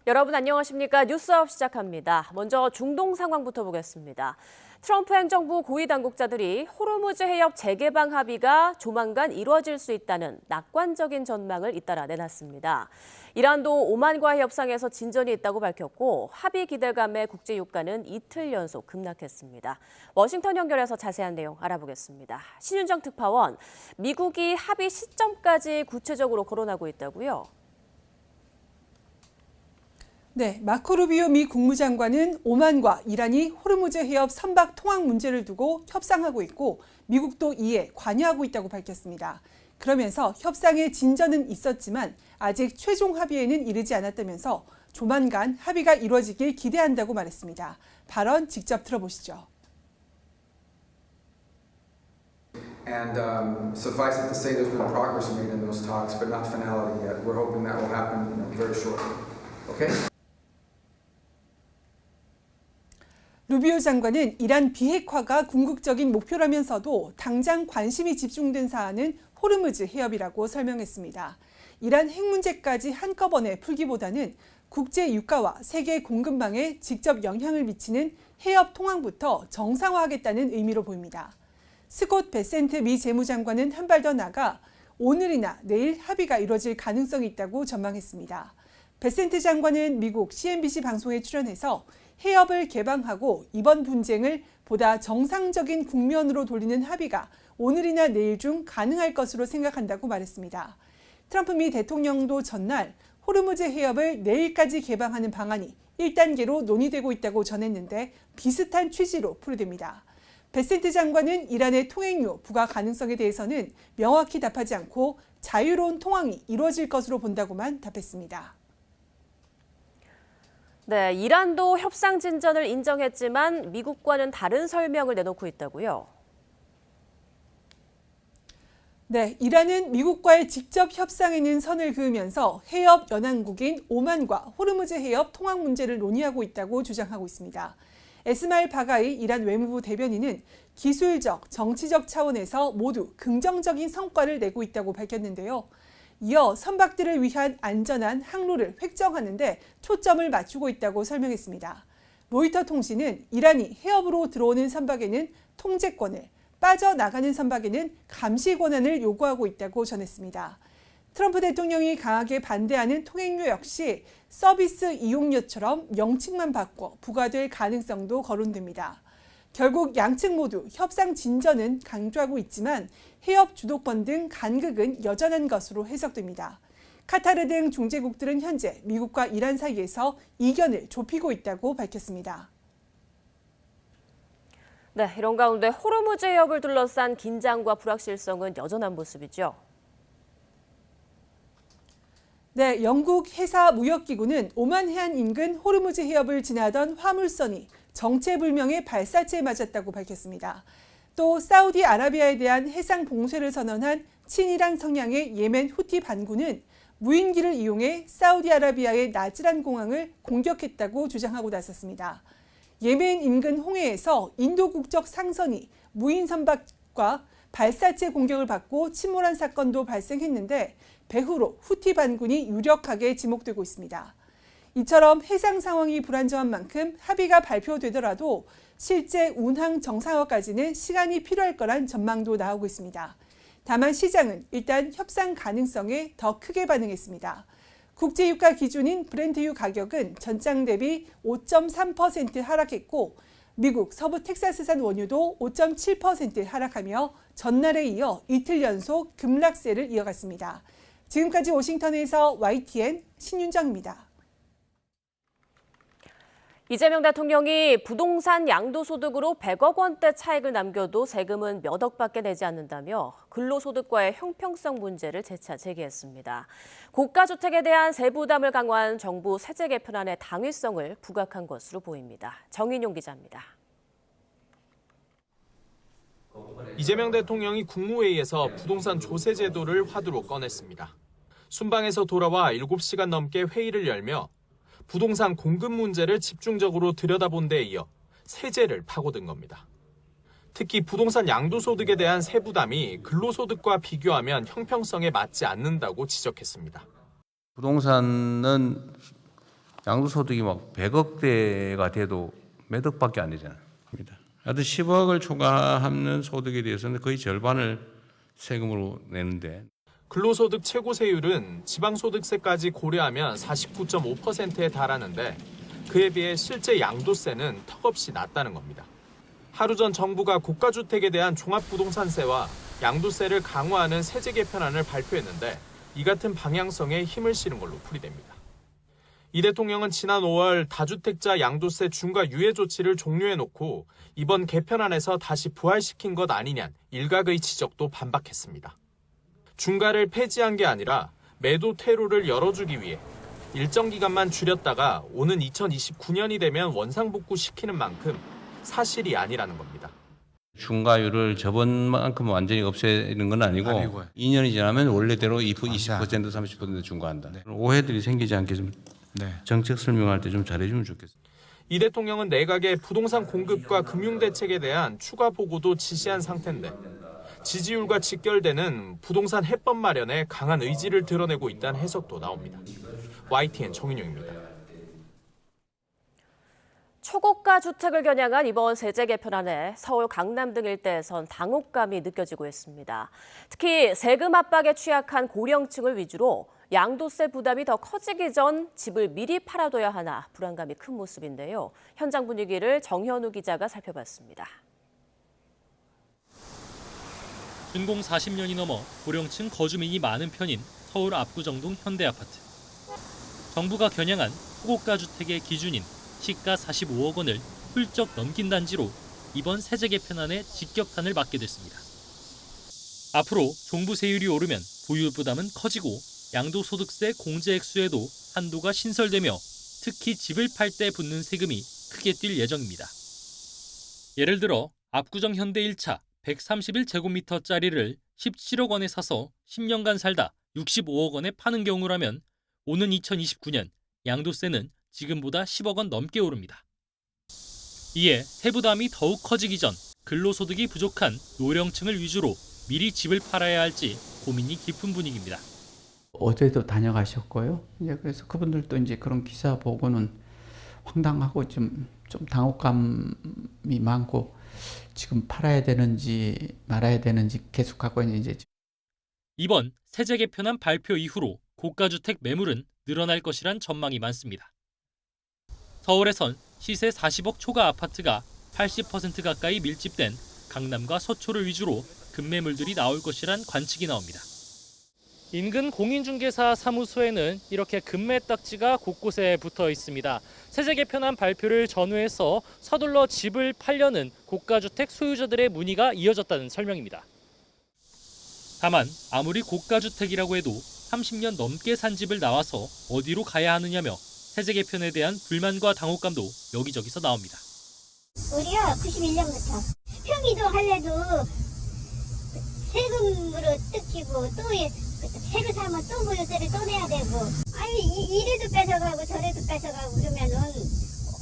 여러분 안녕하십니까? 뉴스아웃 시작합니다. 먼저 중동 상황부터 보겠습니다. 트럼프 행정부 고위 당국자들이 호르무즈 해협 재개방 합의가 조만간 이루어질 수 있다는 낙관적인 전망을 잇따라 내놨습니다. 이란도 오만과의 협상에서 진전이 있다고 밝혔고 합의 기대감에 국제 유가는 이틀 연속 급락했습니다. 워싱턴 연결해서 자세한 내용 알아보겠습니다. 신윤정 특파원, 미국이 합의 시점까지 구체적으로 거론하고 있다고요? 네, 마코 루비오 미 국무장관은 오만과 이란이 호르무즈 해협 선박 통항 문제를 두고 협상하고 있고 미국도 이에 관여하고 있다고 밝혔습니다. 그러면서 협상에 진전은 있었지만 아직 최종 합의에는 이르지 않았다면서 조만간 합의가 이루어지길 기대한다고 말했습니다. 발언 직접 들어보시죠. And suffice it to say there's been progress made in those talks, but not finality yet. We're hoping that will happen very shortly. Okay? 루비오 장관은 이란 비핵화가 궁극적인 목표라면서도 당장 관심이 집중된 사안은 호르무즈 해협이라고 설명했습니다. 이란 핵 문제까지 한꺼번에 풀기보다는 국제 유가와 세계 공급망에 직접 영향을 미치는 해협 통항부터 정상화하겠다는 의미로 보입니다. 스콧 베센트 미 재무장관은 한 발 더 나가 오늘이나 내일 합의가 이루어질 가능성이 있다고 전망했습니다. 베센트 장관은 미국 CNBC 방송에 출연해서 해협을 개방하고 이번 분쟁을 보다 정상적인 국면으로 돌리는 합의가 오늘이나 내일 중 가능할 것으로 생각한다고 말했습니다. 트럼프 미 대통령도 전날 호르무즈 해협을 내일까지 개방하는 방안이 1단계로 논의되고 있다고 전했는데 비슷한 취지로 풀이됩니다. 베센트 장관은 이란의 통행료 부과 가능성에 대해서는 명확히 답하지 않고 자유로운 통항이 이루어질 것으로 본다고만 답했습니다. 네, 이란도 협상 진전을 인정했지만 미국과는 다른 설명을 내놓고 있다고요? 네, 이란은 미국과의 직접 협상에는 선을 그으면서 해협 연안국인 오만과 호르무즈 해협 통항 문제를 논의하고 있다고 주장하고 있습니다. 에스마일 바가이 이란 외무부 대변인은 기술적, 정치적 차원에서 모두 긍정적인 성과를 내고 있다고 밝혔는데요. 이어 선박들을 위한 안전한 항로를 획정하는 데 초점을 맞추고 있다고 설명했습니다. 로이터 통신은 이란이 해협으로 들어오는 선박에는 통제권을, 빠져나가는 선박에는 감시 권한을 요구하고 있다고 전했습니다. 트럼프 대통령이 강하게 반대하는 통행료 역시 서비스 이용료처럼 명칭만 바꿔 부과될 가능성도 거론됩니다. 결국 양측 모두 협상 진전은 강조하고 있지만 해협 주도권 등 간극은 여전한 것으로 해석됩니다. 카타르 등 중재국들은 현재 미국과 이란 사이에서 이견을 좁히고 있다고 밝혔습니다. 네, 이런 가운데 호르무즈 해협을 둘러싼 긴장과 불확실성은 여전한 모습이죠. 네, 영국 해사 무역기구는 오만 해안 인근 호르무즈 해협을 지나던 화물선이 정체불명의 발사체에 맞았다고 밝혔습니다. 또 사우디아라비아에 대한 해상 봉쇄를 선언한 친이란 성향의 예멘 후티 반군은 무인기를 이용해 사우디아라비아의 나즈란 공항을 공격했다고 주장하고 나섰습니다. 예멘 인근 홍해에서 인도 국적 상선이 무인 선박과 발사체 공격을 받고 침몰한 사건도 발생했는데 배후로 후티 반군이 유력하게 지목되고 있습니다. 이처럼 해상 상황이 불안정한 만큼 합의가 발표되더라도 실제 운항 정상화까지는 시간이 필요할 거란 전망도 나오고 있습니다. 다만 시장은 일단 협상 가능성에 더 크게 반응했습니다. 국제유가 기준인 브렌트유 가격은 전장 대비 5.3% 하락했고 미국 서부 텍사스산 원유도 5.7% 하락하며 전날에 이어 이틀 연속 급락세를 이어갔습니다. 지금까지 워싱턴에서 YTN 신윤정입니다. 이재명 대통령이 부동산 양도소득으로 100억 원대 차익을 남겨도 세금은 몇 억밖에 내지 않는다며 근로소득과의 형평성 문제를 재차 제기했습니다. 고가주택에 대한 세부담을 강화한 정부 세제 개편안의 당위성을 부각한 것으로 보입니다. 정인용 기자입니다. 이재명 대통령이 국무회의에서 부동산 조세 제도를 화두로 꺼냈습니다. 순방에서 돌아와 7시간 넘게 회의를 열며 부동산 공급 문제를 집중적으로 들여다본 데 이어 세제를 파고든 겁니다. 특히 부동산 양도소득에 대한 세부담이 근로소득과 비교하면 형평성에 맞지 않는다고 지적했습니다. 부동산은 양도소득이 막 100억대가 돼도 몇 억밖에 안 되잖아요. 하여튼 10억을 초과하는 소득에 대해서는 거의 절반을 세금으로 내는데 근로소득 최고세율은 지방소득세까지 고려하면 49.5%에 달하는데 그에 비해 실제 양도세는 턱없이 낮다는 겁니다. 하루 전 정부가 고가주택에 대한 종합부동산세와 양도세를 강화하는 세제 개편안을 발표했는데 이 같은 방향성에 힘을 실은 걸로 풀이됩니다. 이 대통령은 지난 5월 다주택자 양도세 중과 유예 조치를 종료해놓고 이번 개편안에서 다시 부활시킨 것 아니냐는 일각의 지적도 반박했습니다. 중과를 폐지한 게 아니라 매도 퇴로를 열어주기 위해 일정 기간만 줄였다가 오는 2029년이 되면 원상복구시키는 만큼 사실이 아니라는 겁니다. 중과율을 저번만큼 완전히 없애는 건 아니고 2년이 지나면 원래대로 20% 30% 중과한다. 오해들이 생기지 않게 좀 정책 설명할 때 좀 잘해주면 좋겠습니다. 이 대통령은 내각의 부동산 공급과 금융 대책에 대한 추가 보고도 지시한 상태인데 지지율과 직결되는 부동산 해법 마련에 강한 의지를 드러내고 있다는 해석도 나옵니다. YTN 정윤용입니다. 초고가 주택을 겨냥한 이번 세제 개편안에 서울 강남 등 일대에선 당혹감이 느껴지고 있습니다. 특히 세금 압박에 취약한 고령층을 위주로 양도세 부담이 더 커지기 전 집을 미리 팔아둬야 하나 불안감이 큰 모습인데요. 현장 분위기를 정현우 기자가 살펴봤습니다. 준공 40년이 넘어 고령층 거주민이 많은 편인 서울 압구정동 현대아파트. 정부가 겨냥한 초고가 주택의 기준인 시가 45억 원을 훌쩍 넘긴 단지로 이번 세제 개편안에 직격탄을 맞게 됐습니다. 앞으로 종부세율이 오르면 보유 부담은 커지고 양도소득세 공제 액수에도 한도가 신설되며 특히 집을 팔 때 붙는 세금이 크게 뛸 예정입니다. 예를 들어 압구정 현대 1차 131제곱미터짜리를 17억 원에 사서 10년간 살다 65억 원에 파는 경우라면 오는 2029년 양도세는 지금보다 10억 원 넘게 오릅니다. 이에 세부담이 더욱 커지기 전 근로소득이 부족한 노령층을 위주로 미리 집을 팔아야 할지 고민이 깊은 분위기입니다. 어제도 다녀가셨고요. 이제 그래서 그분들도 이제 그런 기사 보고는 황당하고 좀 당혹감이 많고 지금 팔아야 되는지 말아야 되는지 계속하고 이제 이번 세제 개편안 발표 이후로 고가주택 매물은 늘어날 것이란 전망이 많습니다. 서울에선 시세 40억 초과 아파트가 80% 가까이 밀집된 강남과 서초를 위주로 급매물들이 나올 것이란 관측이 나옵니다. 인근 공인중개사 사무소에는 이렇게 급매 딱지가 곳곳에 붙어 있습니다. 세제 개편안 발표를 전후해서 서둘러 집을 팔려는 고가주택 소유자들의 문의가 이어졌다는 설명입니다. 다만 아무리 고가주택이라고 해도 30년 넘게 산 집을 나와서 어디로 가야 하느냐며 세제 개편에 대한 불만과 당혹감도 여기저기서 나옵니다. 우리가 91년부터 수평이도 하려도 세금으로 뜯기고 또 새로 사면 또 보유세를 또 내야 되고 아니 이래도 뺏어가고 저래도 뺏어가고 그러면은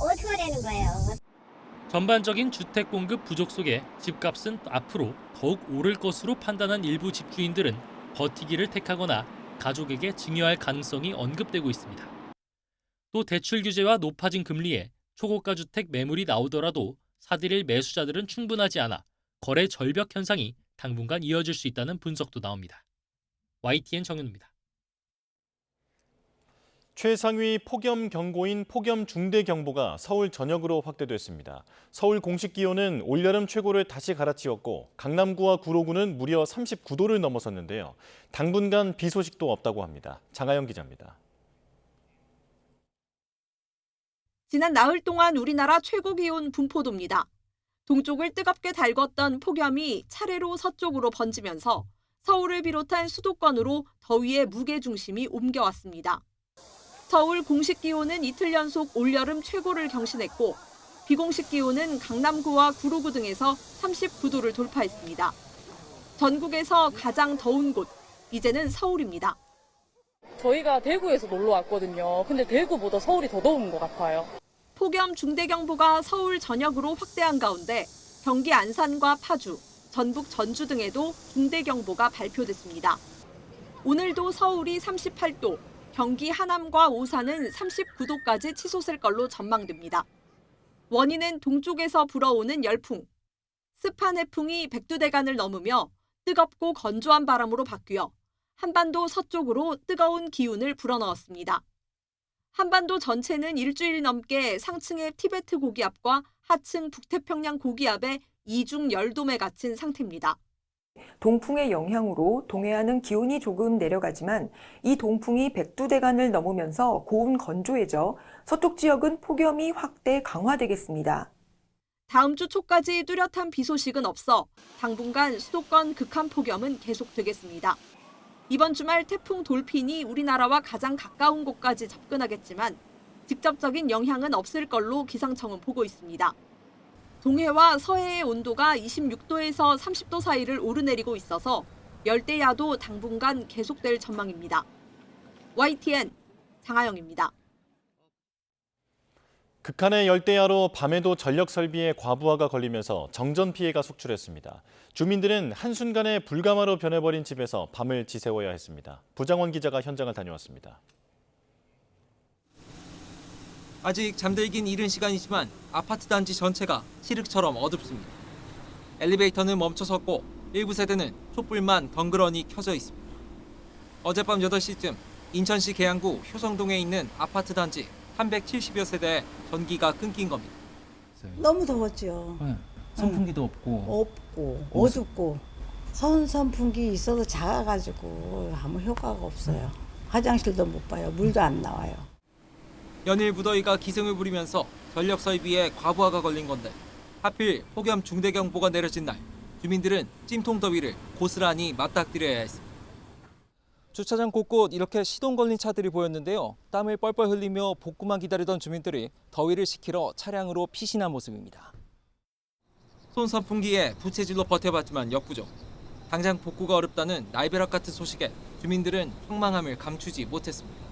어떻게 하려는 거예요. 전반적인 주택 공급 부족 속에 집값은 앞으로 더욱 오를 것으로 판단한 일부 집주인들은 버티기를 택하거나 가족에게 증여할 가능성이 언급되고 있습니다. 또 대출 규제와 높아진 금리에 초고가 주택 매물이 나오더라도 사들일 매수자들은 충분하지 않아 거래 절벽 현상이 당분간 이어질 수 있다는 분석도 나옵니다. YTN 정윤우입니다. 최상위 폭염 경고인 폭염 중대경보가 서울 전역으로 확대됐습니다. 서울 공식 기온은 올여름 최고를 다시 갈아치웠고 강남구와 구로구는 무려 39도를 넘어섰는데요. 당분간 비 소식도 없다고 합니다. 장하영 기자입니다. 지난 나흘 동안 우리나라 최고 기온 분포도입니다. 동쪽을 뜨겁게 달궜던 폭염이 차례로 서쪽으로 번지면서 서울을 비롯한 수도권으로 더위의 무게중심이 옮겨왔습니다. 서울 공식 기온은 이틀 연속 올여름 최고를 경신했고 비공식 기온은 강남구와 구로구 등에서 39도를 돌파했습니다. 전국에서 가장 더운 곳, 이제는 서울입니다. 저희가 대구에서 놀러 왔거든요. 근데 대구보다 서울이 더 더운 것 같아요. 폭염 중대경보가 서울 전역으로 확대한 가운데 경기 안산과 파주, 전북 전주 등에도 중대경보가 발표됐습니다. 오늘도 서울이 38도, 경기 하남과 오산은 39도까지 치솟을 걸로 전망됩니다. 원인은 동쪽에서 불어오는 열풍. 습한 해풍이 백두대간을 넘으며 뜨겁고 건조한 바람으로 바뀌어 한반도 서쪽으로 뜨거운 기운을 불어넣었습니다. 한반도 전체는 일주일 넘게 상층의 티베트 고기압과 하층 북태평양 고기압의 이중 열돔에 갇힌 상태입니다. 동풍의 영향으로 동해안은 기온이 조금 내려가지만 이 동풍이 백두대간을 넘으면서 고온 건조해져 서쪽 지역은 폭염이 확대 강화되겠습니다. 다음 주 초까지 뚜렷한 비 소식은 없어 당분간 수도권 극한 폭염은 계속되겠습니다. 이번 주말 태풍 돌핀이 우리나라와 가장 가까운 곳까지 접근하겠지만 직접적인 영향은 없을 걸로 기상청은 보고 있습니다. 동해와 서해의 온도가 26도에서 30도 사이를 오르내리고 있어서 열대야도 당분간 계속될 전망입니다. YTN 장하영입니다. 극한의 열대야로 밤에도 전력 설비에 과부하가 걸리면서 정전 피해가 속출했습니다. 주민들은 한순간에 불가마로 변해버린 집에서 밤을 지새워야 했습니다. 부장원 기자가 현장을 다녀왔습니다. 아직 잠들긴 이른 시간이지만 아파트 단지 전체가 칠흑처럼 어둡습니다. 엘리베이터는 멈춰섰고 일부 세대는 촛불만 덩그러니 켜져 있습니다. 어젯밤 8시쯤 인천시 계양구 효성동에 있는 아파트 단지 370여 세대에 전기가 끊긴 겁니다. 너무 더웠죠. 네. 선풍기도 없고 어둡고 선풍기 있어도 작아가지고 아무 효과가 없어요. 화장실도 못 봐요. 물도 안 나와요. 연일 무더위가 기승을 부리면서 전력 설비에 과부하가 걸린 건데 하필 폭염 중대경보가 내려진 날 주민들은 찜통 더위를 고스란히 맞닥뜨려야 했습니다. 주차장 곳곳 이렇게 시동 걸린 차들이 보였는데요. 땀을 뻘뻘 흘리며 복구만 기다리던 주민들이 더위를 식히러 차량으로 피신한 모습입니다. 손선풍기에 부채질로 버텨봤지만 역부족. 당장 복구가 어렵다는 날벼락 같은 소식에 주민들은 황망함을 감추지 못했습니다.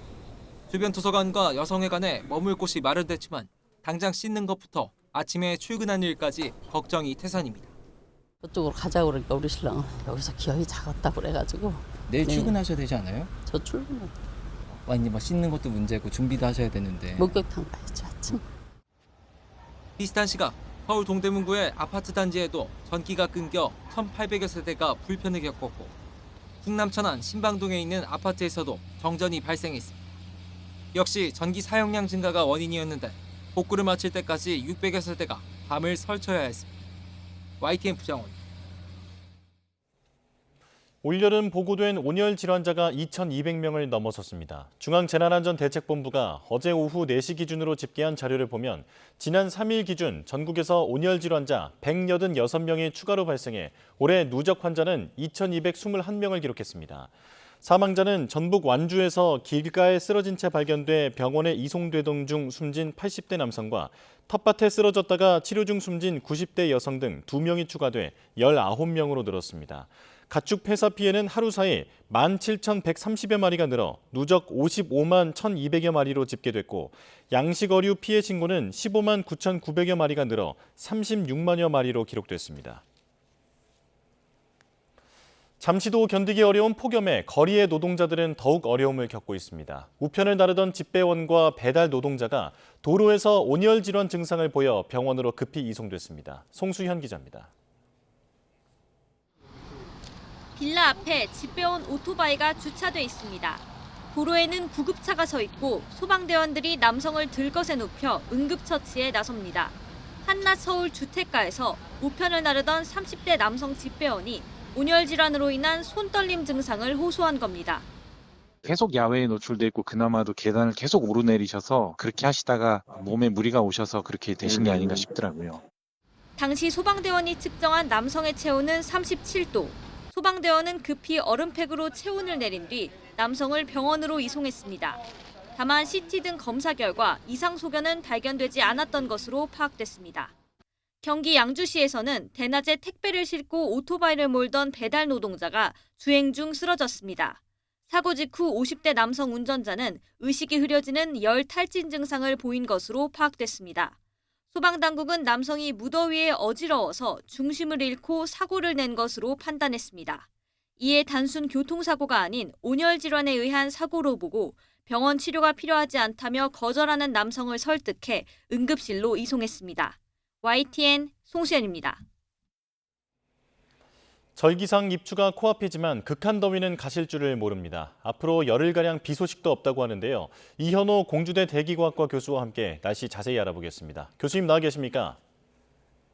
주변 도서관과 여성회관에 머물 곳이 마련됐지만 당장 씻는 것부터 아침에 출근하는 일까지 걱정이 태산입니다. 저쪽으로 가자고 그러니까 우리 신랑은 여기서 기어이 작았다고 그래가지고 내일 출근하셔야 되지 않아요? 저 출근은 아니 뭐 씻는 것도 문제고 준비도 하셔야 되는데. 목욕탕 가야죠 아침. 비슷한 시각 서울 동대문구의 아파트 단지에도 전기가 끊겨 1,800여 세대가 불편을 겪었고 충남 천안 신방동에 있는 아파트에서도 정전이 발생했습니다. 역시 전기 사용량 증가가 원인이었는데 복구를 마칠 때까지 600여 세대가 밤을 설쳐야 했습니다. YTN 부장원. 올여름 보고된 온열 질환자가 2,200명을 넘어섰습니다. 중앙재난안전대책본부가 어제 오후 4시 기준으로 집계한 자료를 보면 지난 3일 기준 전국에서 온열 질환자 186명이 추가로 발생해 올해 누적 환자는 2,221명을 기록했습니다. 사망자는 전북 완주에서 길가에 쓰러진 채 발견돼 병원에 이송되던 중 숨진 80대 남성과 텃밭에 쓰러졌다가 치료 중 숨진 90대 여성 등 2명이 추가돼 19명으로 늘었습니다. 가축 폐사 피해는 하루 사이 17,130여 마리가 늘어 누적 55만 1,200여 마리로 집계됐고 양식 어류 피해 신고는 15만 9,900여 마리가 늘어 36만여 마리로 기록됐습니다. 잠시도 견디기 어려운 폭염에 거리의 노동자들은 더욱 어려움을 겪고 있습니다. 우편을 나르던 집배원과 배달 노동자가 도로에서 온열 질환 증상을 보여 병원으로 급히 이송됐습니다. 송수현 기자입니다. 빌라 앞에 집배원 오토바이가 주차돼 있습니다. 도로에는 구급차가 서 있고 소방대원들이 남성을 들것에 눕혀 응급처치에 나섭니다. 한낮 서울 주택가에서 우편을 나르던 30대 남성 집배원이 온열 질환으로 인한 손떨림 증상을 호소한 겁니다. 계속 야외에 노출돼 있고 그나마도 계단을 계속 오르내리셔서 그렇게 하시다가 몸에 무리가 오셔서 그렇게 되신 게 아닌가 싶더라고요. 당시 소방대원이 측정한 남성의 체온은 37도. 소방대원은 급히 얼음팩으로 체온을 내린 뒤 남성을 병원으로 이송했습니다. 다만 CT 등 검사 결과 이상 소견은 발견되지 않았던 것으로 파악됐습니다. 경기 양주시에서는 대낮에 택배를 싣고 오토바이를 몰던 배달 노동자가 주행 중 쓰러졌습니다. 사고 직후 50대 남성 운전자는 의식이 흐려지는 열 탈진 증상을 보인 것으로 파악됐습니다. 소방당국은 남성이 무더위에 어지러워서 중심을 잃고 사고를 낸 것으로 판단했습니다. 이에 단순 교통사고가 아닌 온열 질환에 의한 사고로 보고 병원 치료가 필요하지 않다며 거절하는 남성을 설득해 응급실로 이송했습니다. YTN 송시연입니다. 절기상 입추가 코앞이지만 극한 더위는 가실 줄을 모릅니다. 앞으로 열흘가량 비 소식도 없다고 하는데요. 이현호 공주대 대기과학과 교수와 함께 날씨 자세히 알아보겠습니다. 교수님 나와 계십니까?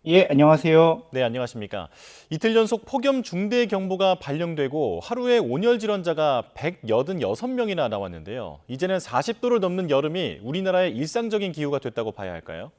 예, 안녕하세요. 네, 안녕하십니까. 이틀 연속 폭염 중대 경보가 발령되고 하루에 온열 질환자가 186명이나 나왔는데요. 이제는 40도를 넘는 여름이 우리나라의 일상적인 기후가 됐다고 봐야 할까요?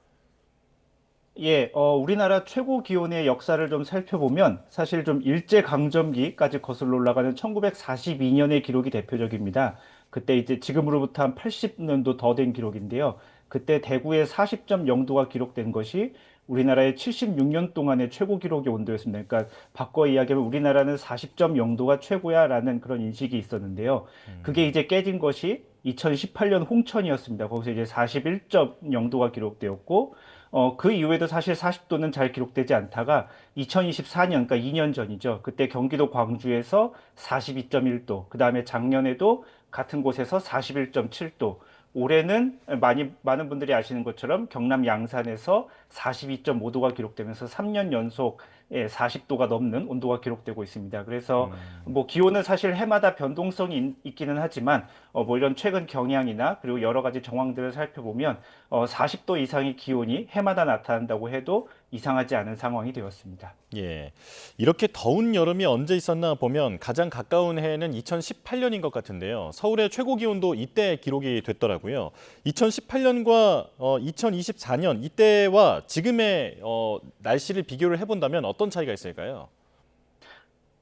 예, 우리나라 최고 기온의 역사를 좀 살펴보면 사실 좀 일제강점기까지 거슬러 올라가는 1942년의 기록이 대표적입니다. 그때 이제 지금으로부터 한 80년도 더 된 기록인데요. 그때 대구에 40.0도가 기록된 것이 우리나라의 76년 동안의 최고 기록의 온도였습니다. 그러니까 바꿔 이야기하면 우리나라는 40.0도가 최고야라는 그런 인식이 있었는데요. 그게 이제 깨진 것이 2018년 홍천이었습니다. 거기서 이제 41.0도가 기록되었고 그 이후에도 사실 40도는 잘 기록되지 않다가 2024년, 그러니까 2년 전이죠. 그때 경기도 광주에서 42.1도, 그 다음에 작년에도 같은 곳에서 41.7도, 올해는 많은 분들이 아시는 것처럼 경남 양산에서 42.5도가 기록되면서 3년 연속 40도가 넘는 온도가 기록되고 있습니다. 그래서 뭐 기온은 사실 해마다 변동성이 있기는 하지만 뭐 이런 최근 경향이나 그리고 여러 가지 정황들을 살펴보면 40도 이상의 기온이 해마다 나타난다고 해도 이상하지 않은 상황이 되었습니다. 예, 이렇게 더운 여름이 언제 있었나 보면 가장 가까운 해는 2018년인 것 같은데요. 서울의 최고 기온도 이때 기록이 됐더라고요. 2018년과 2024년 이때와 지금의 날씨를 비교를 해본다면 어떤 차이가 있을까요?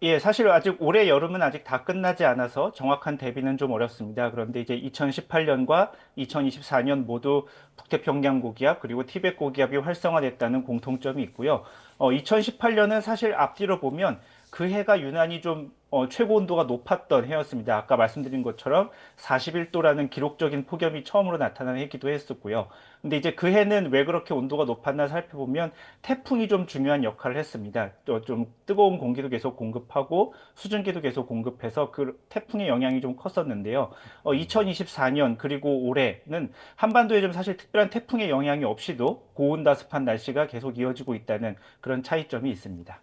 예, 사실 아직 올해 여름은 아직 다 끝나지 않아서 정확한 대비는 좀 어렵습니다. 그런데 이제 2018년과 2024년 모두 북태평양 고기압 그리고 티벳 고기압이 활성화됐다는 공통점이 있고요. 2018년은 사실 앞뒤로 보면 그 해가 유난히 좀 최고 온도가 높았던 해였습니다. 아까 말씀드린 것처럼 41도라는 기록적인 폭염이 처음으로 나타난 해기도 했었고요. 근데 이제 그 해는 왜 그렇게 온도가 높았나 살펴보면 태풍이 좀 중요한 역할을 했습니다. 또 좀 뜨거운 공기도 계속 공급하고 수증기도 계속 공급해서 그 태풍의 영향이 좀 컸었는데요. 2024년 그리고 올해는 한반도에 좀 사실 특별한 태풍의 영향이 없이도 고온다습한 날씨가 계속 이어지고 있다는 그런 차이점이 있습니다.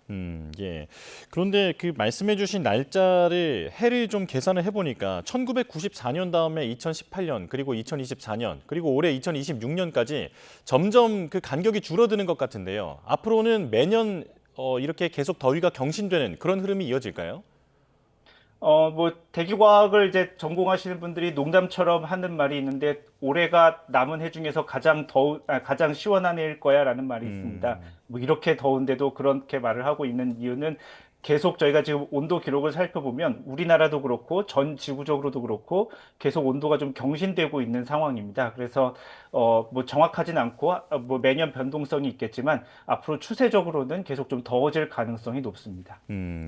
예. 그런데 그 말씀해주신 날짜를 해를 좀 계산을 해보니까 1994년 다음에 2018년 그리고 2024년 그리고 올해 2026년까지 점점 그 간격이 줄어드는 것 같은데요. 앞으로는 매년 이렇게 계속 더위가 경신되는 그런 흐름이 이어질까요? 뭐 대기과학을 이제 전공하시는 분들이 농담처럼 하는 말이 있는데 올해가 남은 해 중에서 가장 시원한 해일 거야라는 말이 있습니다. 뭐 이렇게 더운데도 그렇게 말을 하고 있는 이유는 계속 저희가 지금 온도 기록을 살펴보면 우리나라도 그렇고 전 지구적으로도 그렇고 계속 온도가 좀 경신되고 있는 상황입니다. 그래서 뭐 정확하진 않고 뭐 매년 변동성이 있겠지만 앞으로 추세적으로는 계속 좀 더워질 가능성이 높습니다.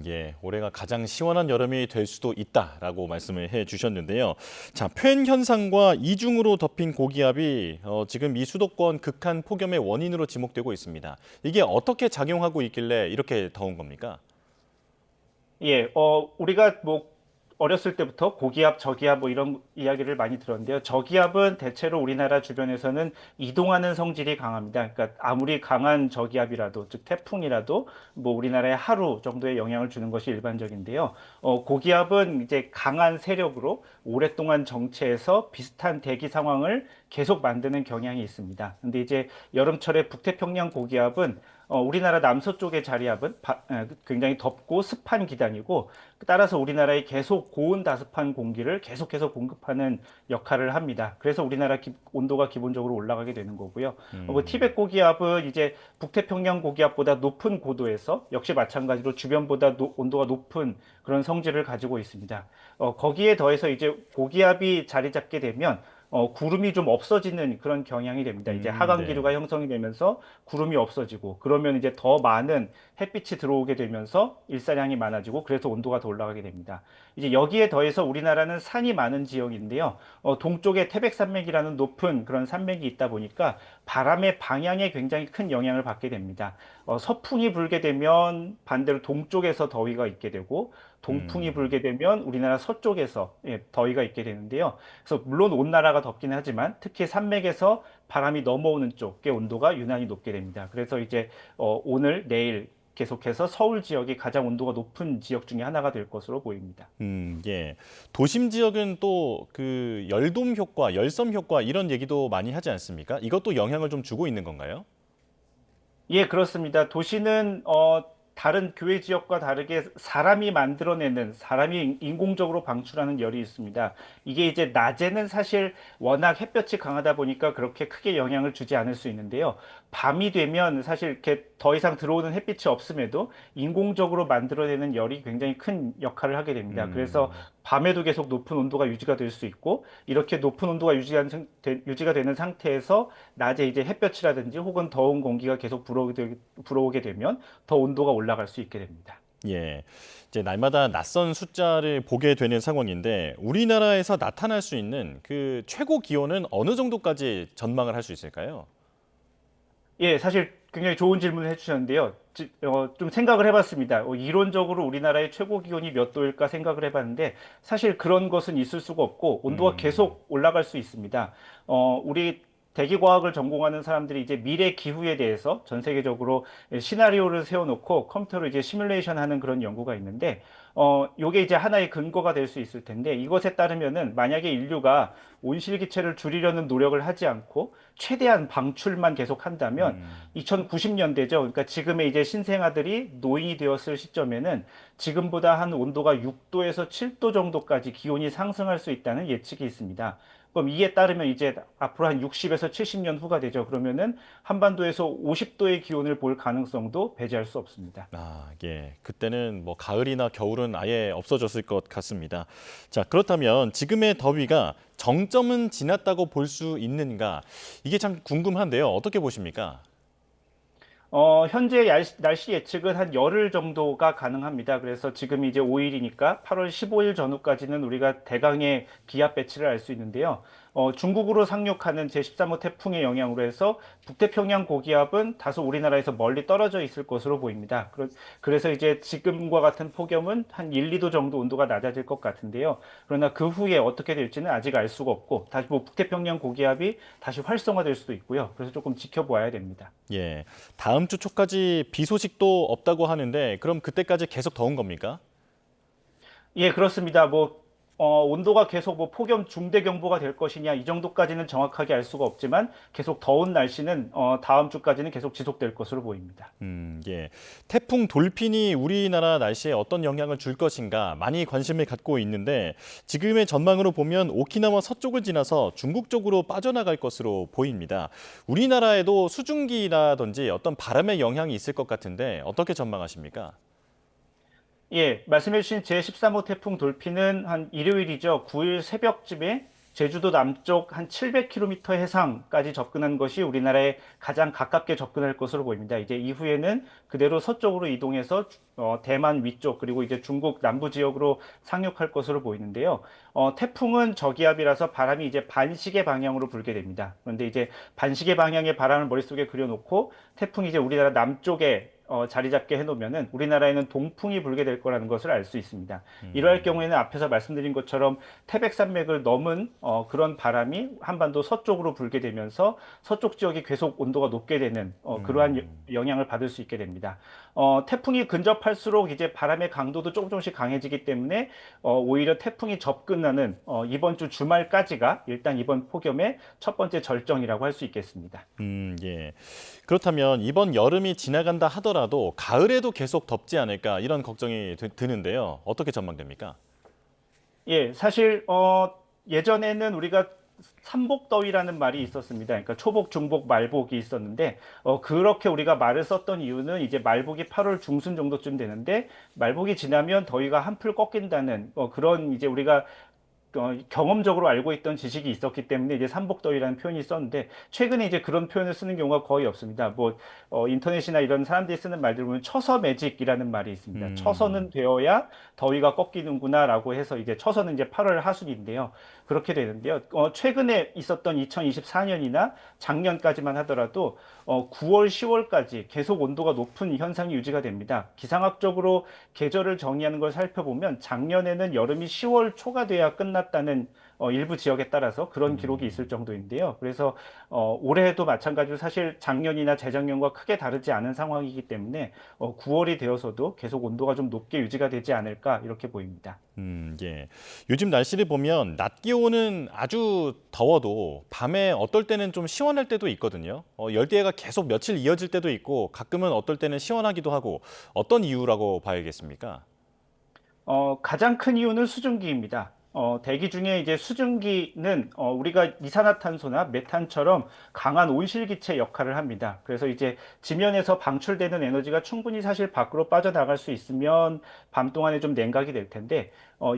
예, 올해가 가장 시원한 여름이 될 수도 있다라고 말씀을 해주셨는데요. 자, 팬 현상과 이중으로 덮인 고기압이 지금 이 수도권 극한 폭염의 원인으로 지목되고 있습니다. 이게 어떻게 작용하고 있길래 이렇게 더운 겁니까? 예, 우리가 뭐 어렸을 때부터 고기압, 저기압 뭐 이런 이야기를 많이 들었는데요. 저기압은 대체로 우리나라 주변에서는 이동하는 성질이 강합니다. 그러니까 아무리 강한 저기압이라도, 즉 태풍이라도 뭐 우리나라에 하루 정도의 영향을 주는 것이 일반적인데요. 고기압은 이제 강한 세력으로 오랫동안 정체해서 비슷한 대기 상황을 계속 만드는 경향이 있습니다. 근데 이제 여름철에 북태평양 고기압은 우리나라 남서쪽의 자리압은 굉장히 덥고 습한 기단이고 따라서 우리나라에 계속 고온 다습한 공기를 계속해서 공급하는 역할을 합니다. 그래서 우리나라 온도가 기본적으로 올라가게 되는 거고요. 뭐 티벳 고기압은 이제 북태평양 고기압보다 높은 고도에서 역시 마찬가지로 주변보다 온도가 높은 그런 성질을 가지고 있습니다. 거기에 더해서 이제 고기압이 자리 잡게 되면 구름이 좀 없어지는 그런 경향이 됩니다. 이제 하강 기류가 형성이 되면서 구름이 없어지고 그러면 이제 더 많은 햇빛이 들어오게 되면서 일사량이 많아지고 그래서 온도가 더 올라가게 됩니다. 이제 여기에 더해서 우리나라는 산이 많은 지역인데요. 동쪽에 태백산맥이라는 높은 그런 산맥이 있다 보니까 바람의 방향에 굉장히 큰 영향을 받게 됩니다. 서풍이 불게 되면 반대로 동쪽에서 더위가 있게 되고 동풍이 불게 되면 우리나라 서쪽에서 더위가 있게 되는데요. 그래서 물론 온 나라가 덥기는 하지만 특히 산맥에서 바람이 넘어오는 쪽의 온도가 유난히 높게 됩니다. 그래서 이제 오늘, 내일 계속해서 서울 지역이 가장 온도가 높은 지역 중에 하나가 될 것으로 보입니다. 예. 도심 지역은 또 그 열돔 효과, 열섬 효과 이런 얘기도 많이 하지 않습니까? 이것도 영향을 좀 주고 있는 건가요? 예, 그렇습니다. 도시는 다른 교외 지역과 다르게 사람이 만들어내는, 사람이 인공적으로 방출하는 열이 있습니다. 이게 이제 낮에는 사실 워낙 햇볕이 강하다 보니까 그렇게 크게 영향을 주지 않을 수 있는데요. 밤이 되면 사실 이렇게 더 이상 들어오는 햇빛이 없음에도 인공적으로 만들어내는 열이 굉장히 큰 역할을 하게 됩니다. 그래서 밤에도 계속 높은 온도가 유지가 될 수 있고, 이렇게 높은 온도가 유지가 되는 상태에서 낮에 이제 햇볕이라든지 혹은 더운 공기가 계속 불어오게 되면 더 온도가 올라갈 수 있게 됩니다. 예. 이제 날마다 낯선 숫자를 보게 되는 상황인데 우리나라에서 나타날 수 있는 그 최고 기온은 어느 정도까지 전망을 할 수 있을까요? 예, 사실 굉장히 좋은 질문을 해주셨는데요. 좀 생각을 해봤습니다. 이론적으로 우리나라의 최고 기온이 몇 도일까 생각을 해봤는데 사실 그런 것은 있을 수가 없고 온도가 계속 올라갈 수 있습니다. 우리 대기과학을 전공하는 사람들이 이제 미래 기후에 대해서 전 세계적으로 시나리오를 세워놓고 컴퓨터로 이제 시뮬레이션하는 그런 연구가 있는데, 요게 이제 하나의 근거가 될 수 있을 텐데, 이것에 따르면은 만약에 인류가 온실기체를 줄이려는 노력을 하지 않고 최대한 방출만 계속 한다면 2090년대죠. 그러니까 지금의 이제 신생아들이 노인이 되었을 시점에는 지금보다 한 온도가 6도에서 7도 정도까지 기온이 상승할 수 있다는 예측이 있습니다. 그럼 이에 따르면 이제 앞으로 한 60에서 70년 후가 되죠. 그러면은 한반도에서 50도의 기온을 볼 가능성도 배제할 수 없습니다. 예. 그때는 뭐 가을이나 겨울은 아예 없어졌을 것 같습니다. 자, 그렇다면 지금의 더위가 정점은 지났다고 볼 수 있는가? 이게 참 궁금한데요. 어떻게 보십니까? 현재 날씨 예측은 한 열흘 정도가 가능합니다. 그래서 지금 이제 5일이니까 8월 15일 전후까지는 우리가 대강의 기압 배치를 알 수 있는데요. 중국으로 상륙하는 제13호 태풍의 영향으로 해서 북태평양 고기압은 다소 우리나라에서 멀리 떨어져 있을 것으로 보입니다. 그래서 이제 지금과 같은 폭염은 한 1, 2도 정도 온도가 낮아질 것 같은데요. 그러나 그 후에 어떻게 될지는 아직 알 수가 없고, 다시 뭐 북태평양 고기압이 다시 활성화될 수도 있고요. 그래서 조금 지켜봐야 됩니다. 예. 다음 주 초까지 비 소식도 없다고 하는데 그럼 그때까지 계속 더운 겁니까? 예, 그렇습니다. 온도가 계속 폭염 중대경보가 될 것이냐 이 정도까지는 정확하게 알 수가 없지만 계속 더운 날씨는 다음 주까지는 계속 지속될 것으로 보입니다. 예. 태풍 돌핀이 우리나라 날씨에 어떤 영향을 줄 것인가 많이 관심을 갖고 있는데 지금의 전망으로 보면 오키나와 서쪽을 지나서 중국 쪽으로 빠져나갈 것으로 보입니다. 우리나라에도 수증기라든지 어떤 바람의 영향이 있을 것 같은데 어떻게 전망하십니까? 예, 말씀해주신 제13호 태풍 돌핀은 한 일요일이죠. 9일 새벽쯤에 제주도 남쪽 한 700km 해상까지 접근한 것이 우리나라에 가장 가깝게 접근할 것으로 보입니다. 이제 이후에는 그대로 서쪽으로 이동해서 대만 위쪽 그리고 이제 중국 남부 지역으로 상륙할 것으로 보이는데요. 태풍은 저기압이라서 바람이 이제 반시계 방향으로 불게 됩니다. 그런데 이제 반시계 방향의 바람을 머릿속에 그려놓고 태풍이 이제 우리나라 남쪽에 자리 잡게 해놓으면은 우리나라에는 동풍이 불게 될 거라는 것을 알 수 있습니다. 이러할 경우에는 앞에서 말씀드린 것처럼 태백산맥을 넘은 그런 바람이 한반도 서쪽으로 불게 되면서 서쪽 지역이 계속 온도가 높게 되는 그러한 영향을 받을 수 있게 됩니다. 태풍이 근접할수록 이제 바람의 강도도 조금씩 강해지기 때문에 오히려 태풍이 접근하는 이번 주 주말까지가 일단 이번 폭염의 첫 번째 절정이라고 할 수 있겠습니다. 예. 그렇다면 이번 여름이 지나간다 하더라도 가을에도 계속 덥지 않을까 이런 걱정이 드는데요. 어떻게 전망됩니까? 예, 사실 예전에는 우리가 삼복더위라는 말이 있었습니다. 그러니까 초복, 중복, 말복이 있었는데 그렇게 우리가 말을 썼던 이유는 이제 말복이 8월 중순 정도쯤 되는데 말복이 지나면 더위가 한풀 꺾인다는 그런 이제 우리가 경험적으로 알고 있던 지식이 있었기 때문에 이제 삼복더위라는 표현이 썼는데 최근에 이제 그런 표현을 쓰는 경우가 거의 없습니다. 인터넷이나 이런 사람들이 쓰는 말들 보면 처서매직이라는 말이 있습니다. 처서는 되어야 더위가 꺾이는구나라고 해서 이제 처서는 이제 8월 하순인데요. 그렇게 되는데요. 최근에 있었던 2024년이나 작년까지만 하더라도 9월, 10월까지 계속 온도가 높은 현상이 유지가 됩니다. 기상학적으로 계절을 정의하는 걸 살펴보면 작년에는 여름이 10월 초가 돼야 끝났다는 일부 지역에 따라서 그런 기록이 있을 정도인데요. 그래서 올해도 마찬가지로 사실 작년이나 재작년과 크게 다르지 않은 상황이기 때문에 9월이 되어서도 계속 온도가 좀 높게 유지가 되지 않을까 이렇게 보입니다. 예. 요즘 날씨를 보면 낮 기온은 아주 더워도 밤에 어떨 때는 좀 시원할 때도 있거든요. 열대야가 계속 며칠 이어질 때도 있고 가끔은 어떨 때는 시원하기도 하고 어떤 이유라고 봐야겠습니까? 가장 큰 이유는 수증기입니다. 대기 중에 이제 수증기는 우리가 이산화탄소나 메탄처럼 강한 온실기체 역할을 합니다. 그래서 이제 지면에서 방출되는 에너지가 충분히 사실 밖으로 빠져나갈 수 있으면 밤 동안에 좀 냉각이 될 텐데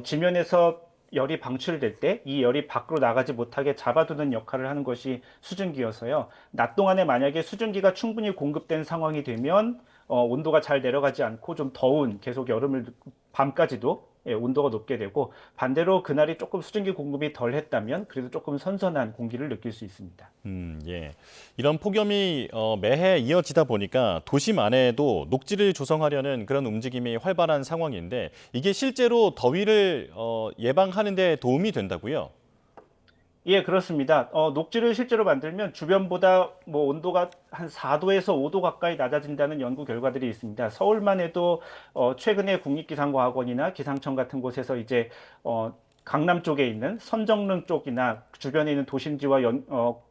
지면에서 열이 방출될 때 이 열이 밖으로 나가지 못하게 잡아두는 역할을 하는 것이 수증기여서요. 낮 동안에 만약에 수증기가 충분히 공급된 상황이 되면 온도가 잘 내려가지 않고 좀 더운 계속 여름을 밤까지도 온도가 높게 되고 반대로 그날이 조금 수증기 공급이 덜 했다면 그래도 조금 선선한 공기를 느낄 수 있습니다. 예. 이런 폭염이 매해 이어지다 보니까 도심 안에도 녹지를 조성하려는 그런 움직임이 활발한 상황인데 이게 실제로 더위를 예방하는 데 도움이 된다고요? 예, 그렇습니다. 녹지를 실제로 만들면 주변보다 온도가 한 4도에서 5도 가까이 낮아진다는 연구 결과들이 있습니다. 서울만 해도 최근에 국립기상과학원이나 기상청 같은 곳에서 이제 강남 쪽에 있는 선정릉 쪽이나 주변에 있는 도심지와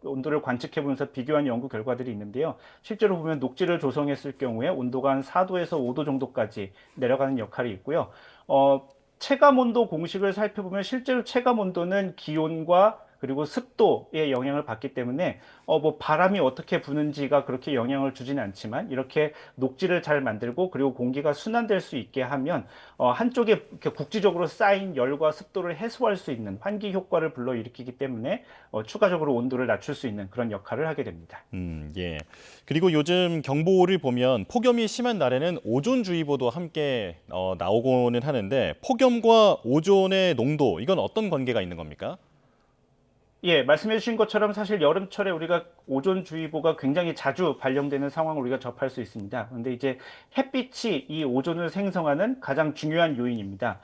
온도를 관측해 보면서 비교한 연구 결과들이 있는데요. 실제로 보면 녹지를 조성했을 경우에 온도가 한 4도에서 5도 정도까지 내려가는 역할이 있고요. 체감온도 공식을 살펴보면 실제로 체감온도는 기온과 그리고 습도의 영향을 받기 때문에 바람이 어떻게 부는지가 그렇게 영향을 주지는 않지만 이렇게 녹지를 잘 만들고 그리고 공기가 순환될 수 있게 하면 한쪽에 이렇게 국지적으로 쌓인 열과 습도를 해소할 수 있는 환기 효과를 불러일으키기 때문에 추가적으로 온도를 낮출 수 있는 그런 역할을 하게 됩니다. 예. 그리고 요즘 경보를 보면 폭염이 심한 날에는 오존주의보도 함께 나오고는 하는데 폭염과 오존의 농도 이건 어떤 관계가 있는 겁니까? 예, 말씀해 주신 것처럼 사실 여름철에 우리가 오존주의보가 굉장히 자주 발령되는 상황을 우리가 접할 수 있습니다. 그런데 이제 햇빛이 이 오존을 생성하는 가장 중요한 요인입니다.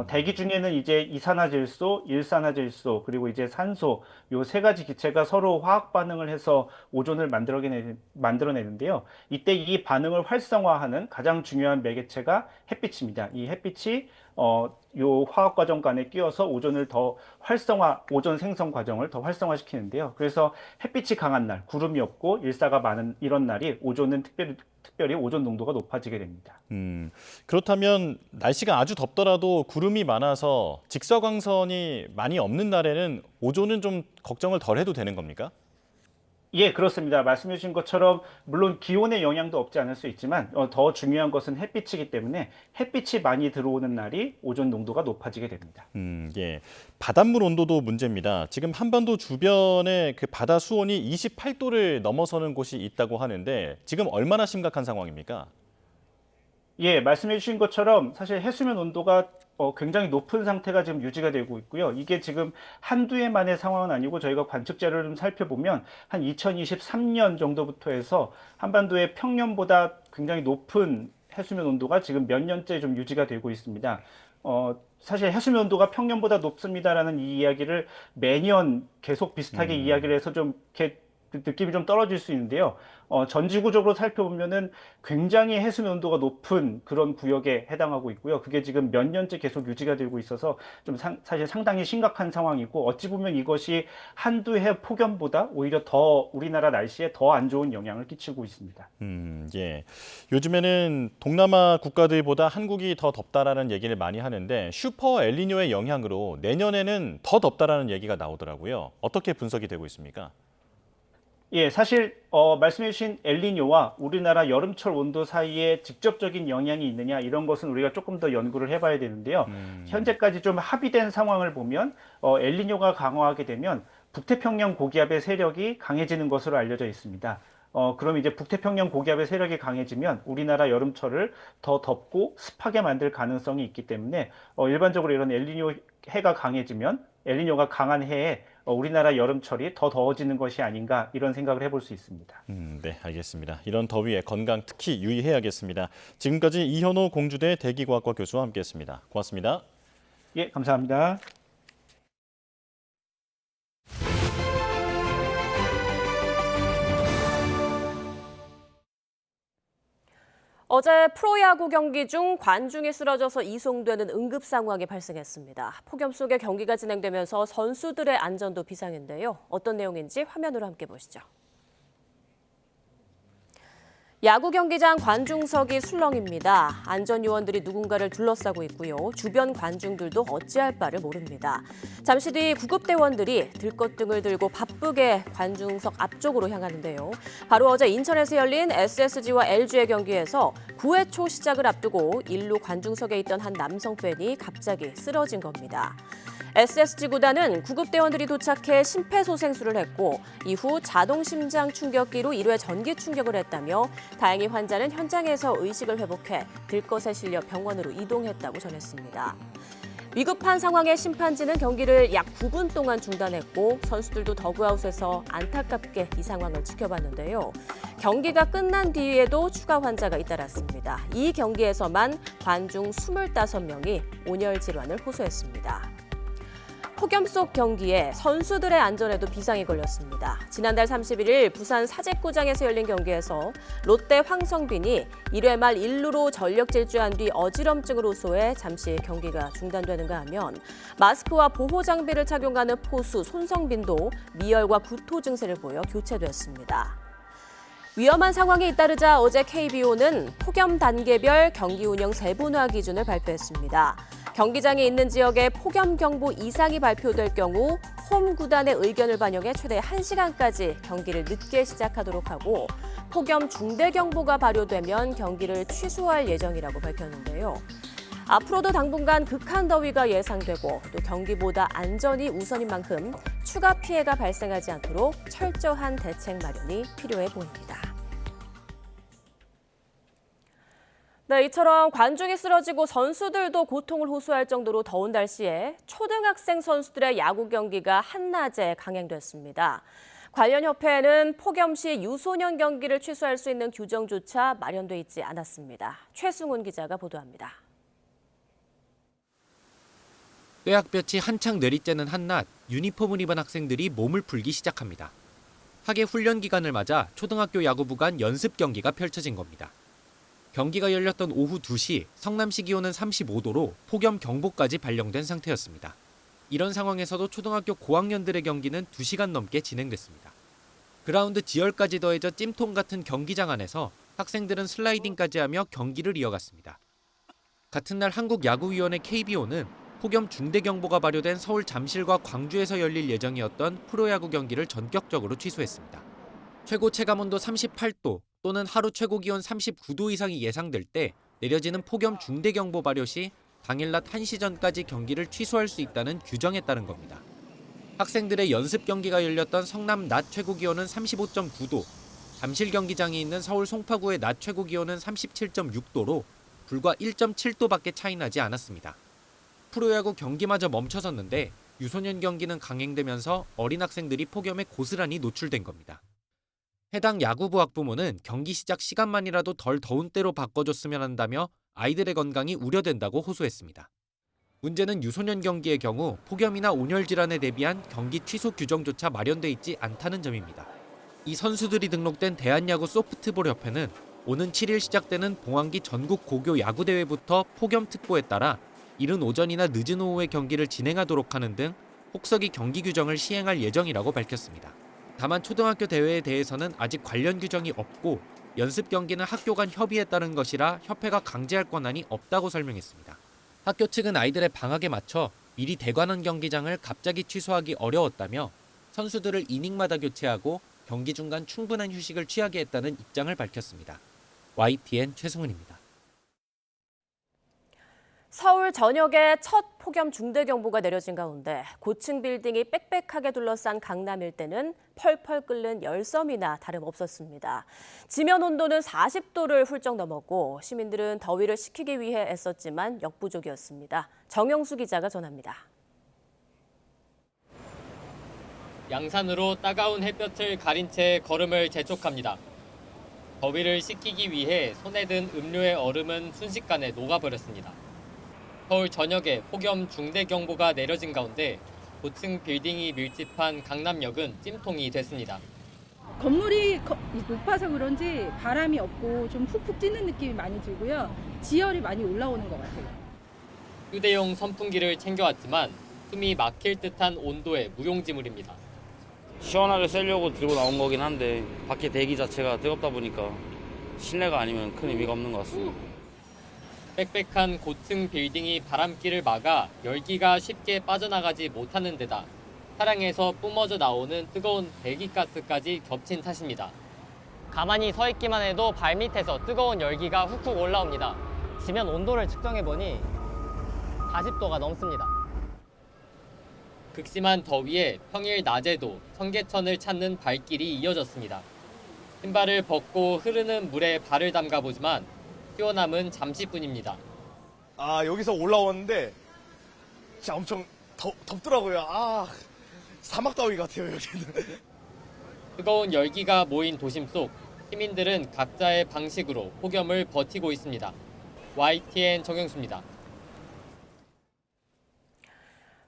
대기 중에는 이제 이산화질소, 일산화질소, 그리고 이제 산소 요 세 가지 기체가 서로 화학 반응을 해서 오존을 만들어내는데요. 이때 이 반응을 활성화하는 가장 중요한 매개체가 햇빛입니다. 이 햇빛이 요 화학 과정 간에 끼어서 오존을 더 오존 생성 과정을 더 활성화시키는데요. 그래서 햇빛이 강한 날, 구름이 없고 일사가 많은 이런 날이 오존은 특별히 오존 농도가 높아지게 됩니다. 그렇다면 날씨가 아주 덥더라도 구름이 많아서 직사광선이 많이 없는 날에는 오존은 좀 걱정을 덜 해도 되는 겁니까? 예, 그렇습니다. 말씀해 주신 것처럼 물론 기온의 영향도 없지 않을 수 있지만 더 중요한 것은 햇빛이기 때문에 햇빛이 많이 들어오는 날이 오존 농도가 높아지게 됩니다. 예. 바닷물 온도도 문제입니다. 지금 한반도 주변에 그 바다 수온이 28도를 넘어서는 곳이 있다고 하는데 지금 얼마나 심각한 상황입니까? 예, 말씀해 주신 것처럼 사실 해수면 온도가 굉장히 높은 상태가 지금 유지가 되고 있고요. 이게 지금 한두 해만의 상황은 아니고 저희가 관측 자료를 좀 살펴보면 한 2023년 정도부터 해서 한반도의 평년보다 굉장히 높은 해수면 온도가 지금 몇 년째 좀 유지가 되고 있습니다. 사실 해수면 온도가 평년보다 높습니다라는 이 이야기를 매년 계속 비슷하게 이야기를 해서 좀 이렇게 느낌이 좀 떨어질 수 있는데요. 전지구적으로 살펴보면은 굉장히 해수면 온도가 높은 그런 구역에 해당하고 있고요. 그게 지금 몇 년째 계속 유지가 되고 있어서 좀 사실 상당히 심각한 상황이고 어찌 보면 이것이 한두 해 폭염보다 오히려 더 우리나라 날씨에 더 안 좋은 영향을 끼치고 있습니다. 예. 요즘에는 동남아 국가들보다 한국이 더 덥다라는 얘기를 많이 하는데 슈퍼 엘니뇨의 영향으로 내년에는 더 덥다라는 얘기가 나오더라고요. 어떻게 분석이 되고 있습니까? 예, 사실 말씀해주신 엘니뇨와 우리나라 여름철 온도 사이에 직접적인 영향이 있느냐 이런 것은 우리가 조금 더 연구를 해봐야 되는데요. 현재까지 좀 합의된 상황을 보면 엘니뇨가 강화하게 되면 북태평양 고기압의 세력이 강해지는 것으로 알려져 있습니다. 그럼 이제 북태평양 고기압의 세력이 강해지면 우리나라 여름철을 더 덥고 습하게 만들 가능성이 있기 때문에 일반적으로 이런 엘니뇨 해가 강해지면 엘니뇨가 강한 해에 우리나라 여름철이 더 더워지는 것이 아닌가 이런 생각을 해볼 수 있습니다. 네, 알겠습니다. 이런 더위에 건강 특히 유의해야겠습니다. 지금까지 이현호 공주대 대기과학과 교수와 함께했습니다. 고맙습니다. 예, 감사합니다. 어제 프로야구 경기 중 관중이 쓰러져서 이송되는 응급 상황이 발생했습니다. 폭염 속에 경기가 진행되면서 선수들의 안전도 비상인데요. 어떤 내용인지 화면으로 함께 보시죠. 야구 경기장 관중석이 술렁입니다. 안전요원들이 누군가를 둘러싸고 있고요. 주변 관중들도 어찌할 바를 모릅니다. 잠시 뒤 구급대원들이 들것등을 들고 바쁘게 관중석 앞쪽으로 향하는데요. 바로 어제 인천에서 열린 SSG와 LG의 경기에서 9회 초 시작을 앞두고 1루 관중석에 있던 한 남성 팬이 갑자기 쓰러진 겁니다. SSG 구단은 구급대원들이 도착해 심폐소생술을 했고 이후 자동심장 충격기로 1회 전기 충격을 했다며 다행히 환자는 현장에서 의식을 회복해 들것에 실려 병원으로 이동했다고 전했습니다. 위급한 상황에 심판진은 경기를 약 9분 동안 중단했고 선수들도 더그아웃에서 안타깝게 이 상황을 지켜봤는데요. 경기가 끝난 뒤에도 추가 환자가 잇따랐습니다. 이 경기에서만 관중 25명이 온열 질환을 호소했습니다. 폭염 속 경기에 선수들의 안전에도 비상이 걸렸습니다. 지난달 31일 부산 사직구장에서 열린 경기에서 롯데 황성빈이 1회 말 1루로 전력 질주한 뒤 어지럼증을 호소해 잠시 경기가 중단되는가 하면 마스크와 보호 장비를 착용하는 포수 손성빈도 미열과 구토 증세를 보여 교체됐습니다. 위험한 상황에 잇따르자 어제 KBO는 폭염 단계별 경기 운영 세분화 기준을 발표했습니다. 경기장이 있는 지역에 폭염 경보 이상이 발표될 경우 홈 구단의 의견을 반영해 최대 1시간까지 경기를 늦게 시작하도록 하고 폭염 중대 경보가 발효되면 경기를 취소할 예정이라고 밝혔는데요. 앞으로도 당분간 극한 더위가 예상되고 또 경기보다 안전이 우선인 만큼 추가 피해가 발생하지 않도록 철저한 대책 마련이 필요해 보입니다. 네, 이처럼 관중이 쓰러지고 선수들도 고통을 호소할 정도로 더운 날씨에 초등학생 선수들의 야구 경기가 한낮에 강행됐습니다. 관련 협회에는 폭염 시 유소년 경기를 취소할 수 있는 규정조차 마련돼 있지 않았습니다. 최승훈 기자가 보도합니다. 떼약볕이 한창 내리쬐는 한낮, 유니폼을 입은 학생들이 몸을 풀기 시작합니다. 학예 훈련 기간을 맞아 초등학교 야구부 간 연습 경기가 펼쳐진 겁니다. 경기가 열렸던 오후 2시, 성남시 기온은 35도로 폭염 경보까지 발령된 상태였습니다. 이런 상황에서도 초등학교 고학년들의 경기는 2시간 넘게 진행됐습니다. 그라운드 지열까지 더해져 찜통 같은 경기장 안에서 학생들은 슬라이딩까지 하며 경기를 이어갔습니다. 같은 날 한국야구위원회 KBO는 폭염 중대경보가 발효된 서울 잠실과 광주에서 열릴 예정이었던 프로야구 경기를 전격적으로 취소했습니다. 최고 체감온도 38도 또는 하루 최고 기온 39도 이상이 예상될 때 내려지는 폭염 중대경보 발효 시 당일 낮 1시 전까지 경기를 취소할 수 있다는 규정에 따른 겁니다. 학생들의 연습 경기가 열렸던 성남 낮 최고 기온은 35.9도, 잠실 경기장이 있는 서울 송파구의 낮 최고 기온은 37.6도로 불과 1.7도밖에 차이 나지 않았습니다. 프로야구 경기마저 멈춰섰는데 유소년 경기는 강행되면서 어린 학생들이 폭염에 고스란히 노출된 겁니다. 해당 야구부 학부모는 경기 시작 시간만이라도 덜 더운 때로 바꿔줬으면 한다며 아이들의 건강이 우려된다고 호소했습니다. 문제는 유소년 경기의 경우 폭염이나 온열 질환에 대비한 경기 취소 규정조차 마련돼 있지 않다는 점입니다. 이 선수들이 등록된 대한야구 소프트볼협회는 오는 7일 시작되는 봉황기 전국 고교 야구대회부터 폭염특보에 따라 이른 오전이나 늦은 오후에 경기를 진행하도록 하는 등 혹서기 경기 규정을 시행할 예정이라고 밝혔습니다. 다만 초등학교 대회에 대해서는 아직 관련 규정이 없고 연습 경기는 학교 간 협의에 따른 것이라 협회가 강제할 권한이 없다고 설명했습니다. 학교 측은 아이들의 방학에 맞춰 미리 대관원 경기장을 갑자기 취소하기 어려웠다며 선수들을 이닝마다 교체하고 경기 중간 충분한 휴식을 취하게 했다는 입장을 밝혔습니다. YTN 최승훈입니다. 서울 전역에 첫 폭염 중대경보가 내려진 가운데 고층 빌딩이 빽빽하게 둘러싼 강남 일대는 펄펄 끓는 열섬이나 다름없었습니다. 지면 온도는 40도를 훌쩍 넘었고 시민들은 더위를 식히기 위해 애썼지만 역부족이었습니다. 정영수 기자가 전합니다. 양산으로 따가운 햇볕을 가린 채 걸음을 재촉합니다. 더위를 식히기 위해 손에 든 음료의 얼음은 순식간에 녹아버렸습니다. 서울 전역에 폭염 중대경보가 내려진 가운데 고층 빌딩이 밀집한 강남역은 찜통이 됐습니다. 건물이 높아서 그런지 바람이 없고 좀 푹푹 찌는 느낌이 많이 들고요. 지열이 많이 올라오는 것 같아요. 휴대용 선풍기를 챙겨왔지만 숨이 막힐 듯한 온도의 무용지물입니다. 시원하게 쐬려고 들고 나온 거긴 한데 밖에 대기 자체가 뜨겁다 보니까 실내가 아니면 큰 의미가 없는 것 같습니다. 빽빽한 고층 빌딩이 바람길을 막아 열기가 쉽게 빠져나가지 못하는 데다 차량에서 뿜어져 나오는 뜨거운 배기가스까지 겹친 탓입니다. 가만히 서 있기만 해도 발밑에서 뜨거운 열기가 훅훅 올라옵니다. 지면 온도를 측정해보니 40도가 넘습니다. 극심한 더위에 평일 낮에도 청계천을 찾는 발길이 이어졌습니다. 신발을 벗고 흐르는 물에 발을 담가보지만 시원함은 잠시뿐입니다. 여기서 올라오는데 진짜 엄청 덥더라고요. 사막 더위 같아요, 여기는. 뜨거운 열기가 모인 도심 속 시민들은 각자의 방식으로 폭염을 버티고 있습니다. YTN 정영수입니다.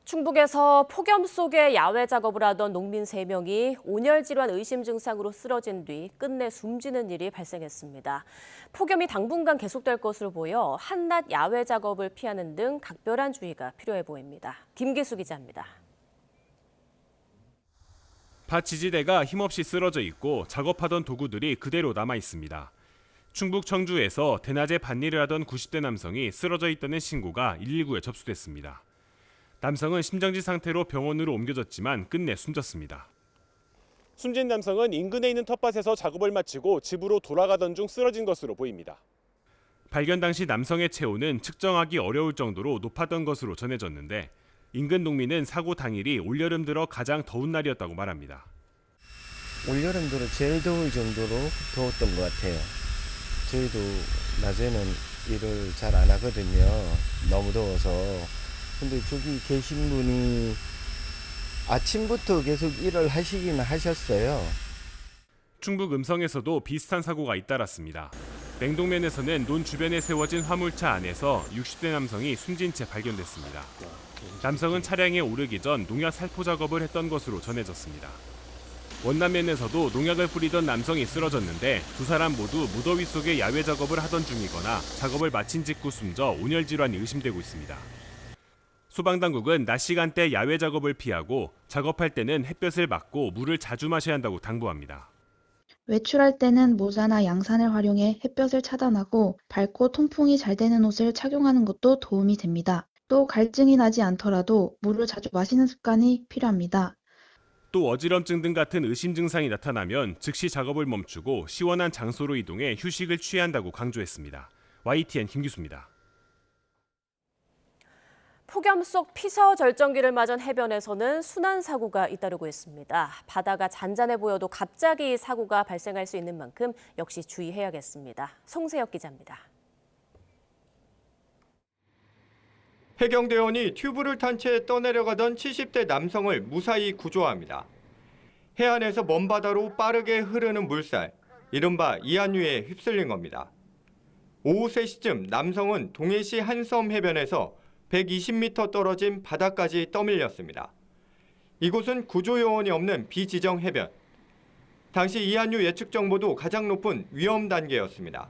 충북에서 폭염 속에 야외 작업을 하던 농민 3명이 온열 질환 의심 증상으로 쓰러진 뒤 끝내 숨지는 일이 발생했습니다. 폭염이 당분간 계속될 것으로 보여 한낮 야외 작업을 피하는 등 각별한 주의가 필요해 보입니다. 김기수 기자입니다. 밭 지지대가 힘없이 쓰러져 있고 작업하던 도구들이 그대로 남아 있습니다. 충북 청주에서 대낮에 밭일을 하던 90대 남성이 쓰러져 있다는 신고가 119에 접수됐습니다. 남성은 심정지 상태로 병원으로 옮겨졌지만 끝내 숨졌습니다. 숨진 남성은 인근에 있는 텃밭에서 작업을 마치고 집으로 돌아가던 중 쓰러진 것으로 보입니다. 발견 당시 남성의 체온은 측정하기 어려울 정도로 높았던 것으로 전해졌는데 인근 농민은 사고 당일이 올여름 들어 가장 더운 날이었다고 말합니다. 올여름 들어 제일 더울 정도로 더웠던 것 같아요. 저희도 낮에는 일을 잘 안 하거든요. 너무 더워서. 근데 저기 계신 분이 아침부터 계속 일을 하시긴 하셨어요. 충북 음성에서도 비슷한 사고가 잇따랐습니다. 냉동면에서는 논 주변에 세워진 화물차 안에서 60대 남성이 숨진 채 발견됐습니다. 남성은 차량에 오르기 전 농약 살포 작업을 했던 것으로 전해졌습니다. 원남면에서도 농약을 뿌리던 남성이 쓰러졌는데 두 사람 모두 무더위 속에 야외 작업을 하던 중이거나 작업을 마친 직후 숨져 온열 질환이 의심되고 있습니다. 소방당국은 낮 시간대 야외 작업을 피하고 작업할 때는 햇볕을 막고 물을 자주 마셔야 한다고 당부합니다. 외출할 때는 모자나 양산을 활용해 햇볕을 차단하고 밝고 통풍이 잘 되는 옷을 착용하는 것도 도움이 됩니다. 또 갈증이 나지 않더라도 물을 자주 마시는 습관이 필요합니다. 또 어지럼증 등 같은 의심 증상이 나타나면 즉시 작업을 멈추고 시원한 장소로 이동해 휴식을 취해야 한다고 강조했습니다. YTN 김기수입니다. 폭염 속 피서 절정기를 맞은 해변에서는 순환 사고가 잇따르고 있습니다. 바다가 잔잔해 보여도 갑자기 사고가 발생할 수 있는 만큼 역시 주의해야겠습니다. 송세혁 기자입니다. 해경대원이 튜브를 탄 채 떠내려가던 70대 남성을 무사히 구조합니다. 해안에서 먼 바다로 빠르게 흐르는 물살, 이른바 이한유에 휩쓸린 겁니다. 오후 3시쯤 남성은 동해시 한섬 해변에서 120m 떨어진 바다까지 떠밀렸습니다. 이곳은 구조요원이 없는 비지정 해변. 당시 이한유 예측 정보도 가장 높은 위험 단계였습니다.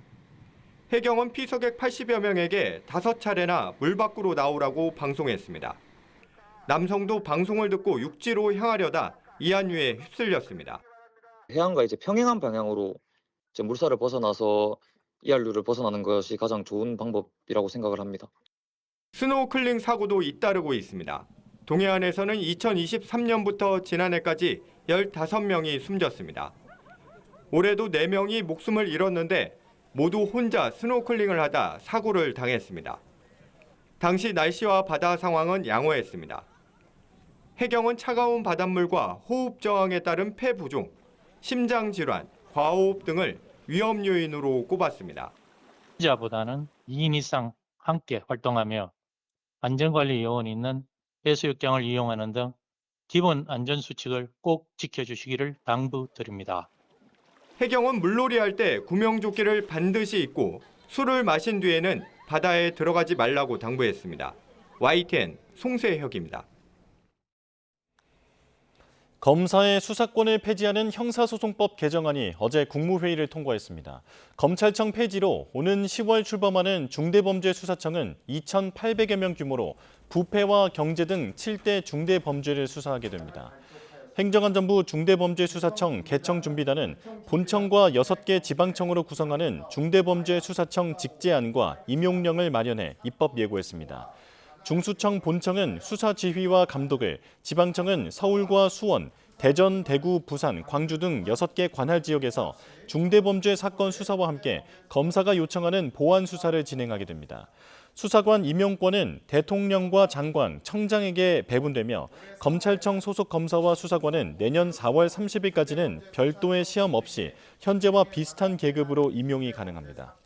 해경은 피서객 80여 명에게 5차례나 물 밖으로 나오라고 방송했습니다. 남성도 방송을 듣고 육지로 향하려다 이한유에 휩쓸렸습니다. 해안과 이제 평행한 방향으로 이제 물살을 벗어나서 이한류를 벗어나는 것이 가장 좋은 방법이라고 생각을 합니다. 스노클링 사고도 잇따르고 있습니다. 동해안에서는 2023년부터 지난해까지 15명이 숨졌습니다. 올해도 4명이 목숨을 잃었는데 모두 혼자 스노클링을 하다 사고를 당했습니다. 당시 날씨와 바다 상황은 양호했습니다. 해경은 차가운 바닷물과 호흡 저항에 따른 폐 부종, 심장 질환, 과호흡 등을 위험 요인으로 꼽았습니다. 보다는 2인 이상 함께 활동하며 안전관리 요원이 있는 해수욕장을 이용하는 등 기본 안전수칙을 꼭 지켜주시기를 당부드립니다. 해경은 물놀이 할 때 구명조끼를 반드시 입고 술을 마신 뒤에는 바다에 들어가지 말라고 당부했습니다. YTN 송세혁입니다. 검사의 수사권을 폐지하는 형사소송법 개정안이 어제 국무회의를 통과했습니다. 검찰청 폐지로 오는 10월 출범하는 중대범죄수사청은 2,800여 명 규모로 부패와 경제 등 7대 중대범죄를 수사하게 됩니다. 행정안전부 중대범죄수사청 개청준비단은 본청과 6개 지방청으로 구성하는 중대범죄수사청 직제안과 임용령을 마련해 입법 예고했습니다. 중수청 본청은 수사 지휘와 감독을, 지방청은 서울과 수원, 대전, 대구, 부산, 광주 등 6개 관할 지역에서 중대범죄 사건 수사와 함께 검사가 요청하는 보완 수사를 진행하게 됩니다. 수사관 임용권은 대통령과 장관, 청장에게 배분되며 검찰청 소속 검사와 수사관은 내년 4월 30일까지는 별도의 시험 없이 현재와 비슷한 계급으로 임용이 가능합니다.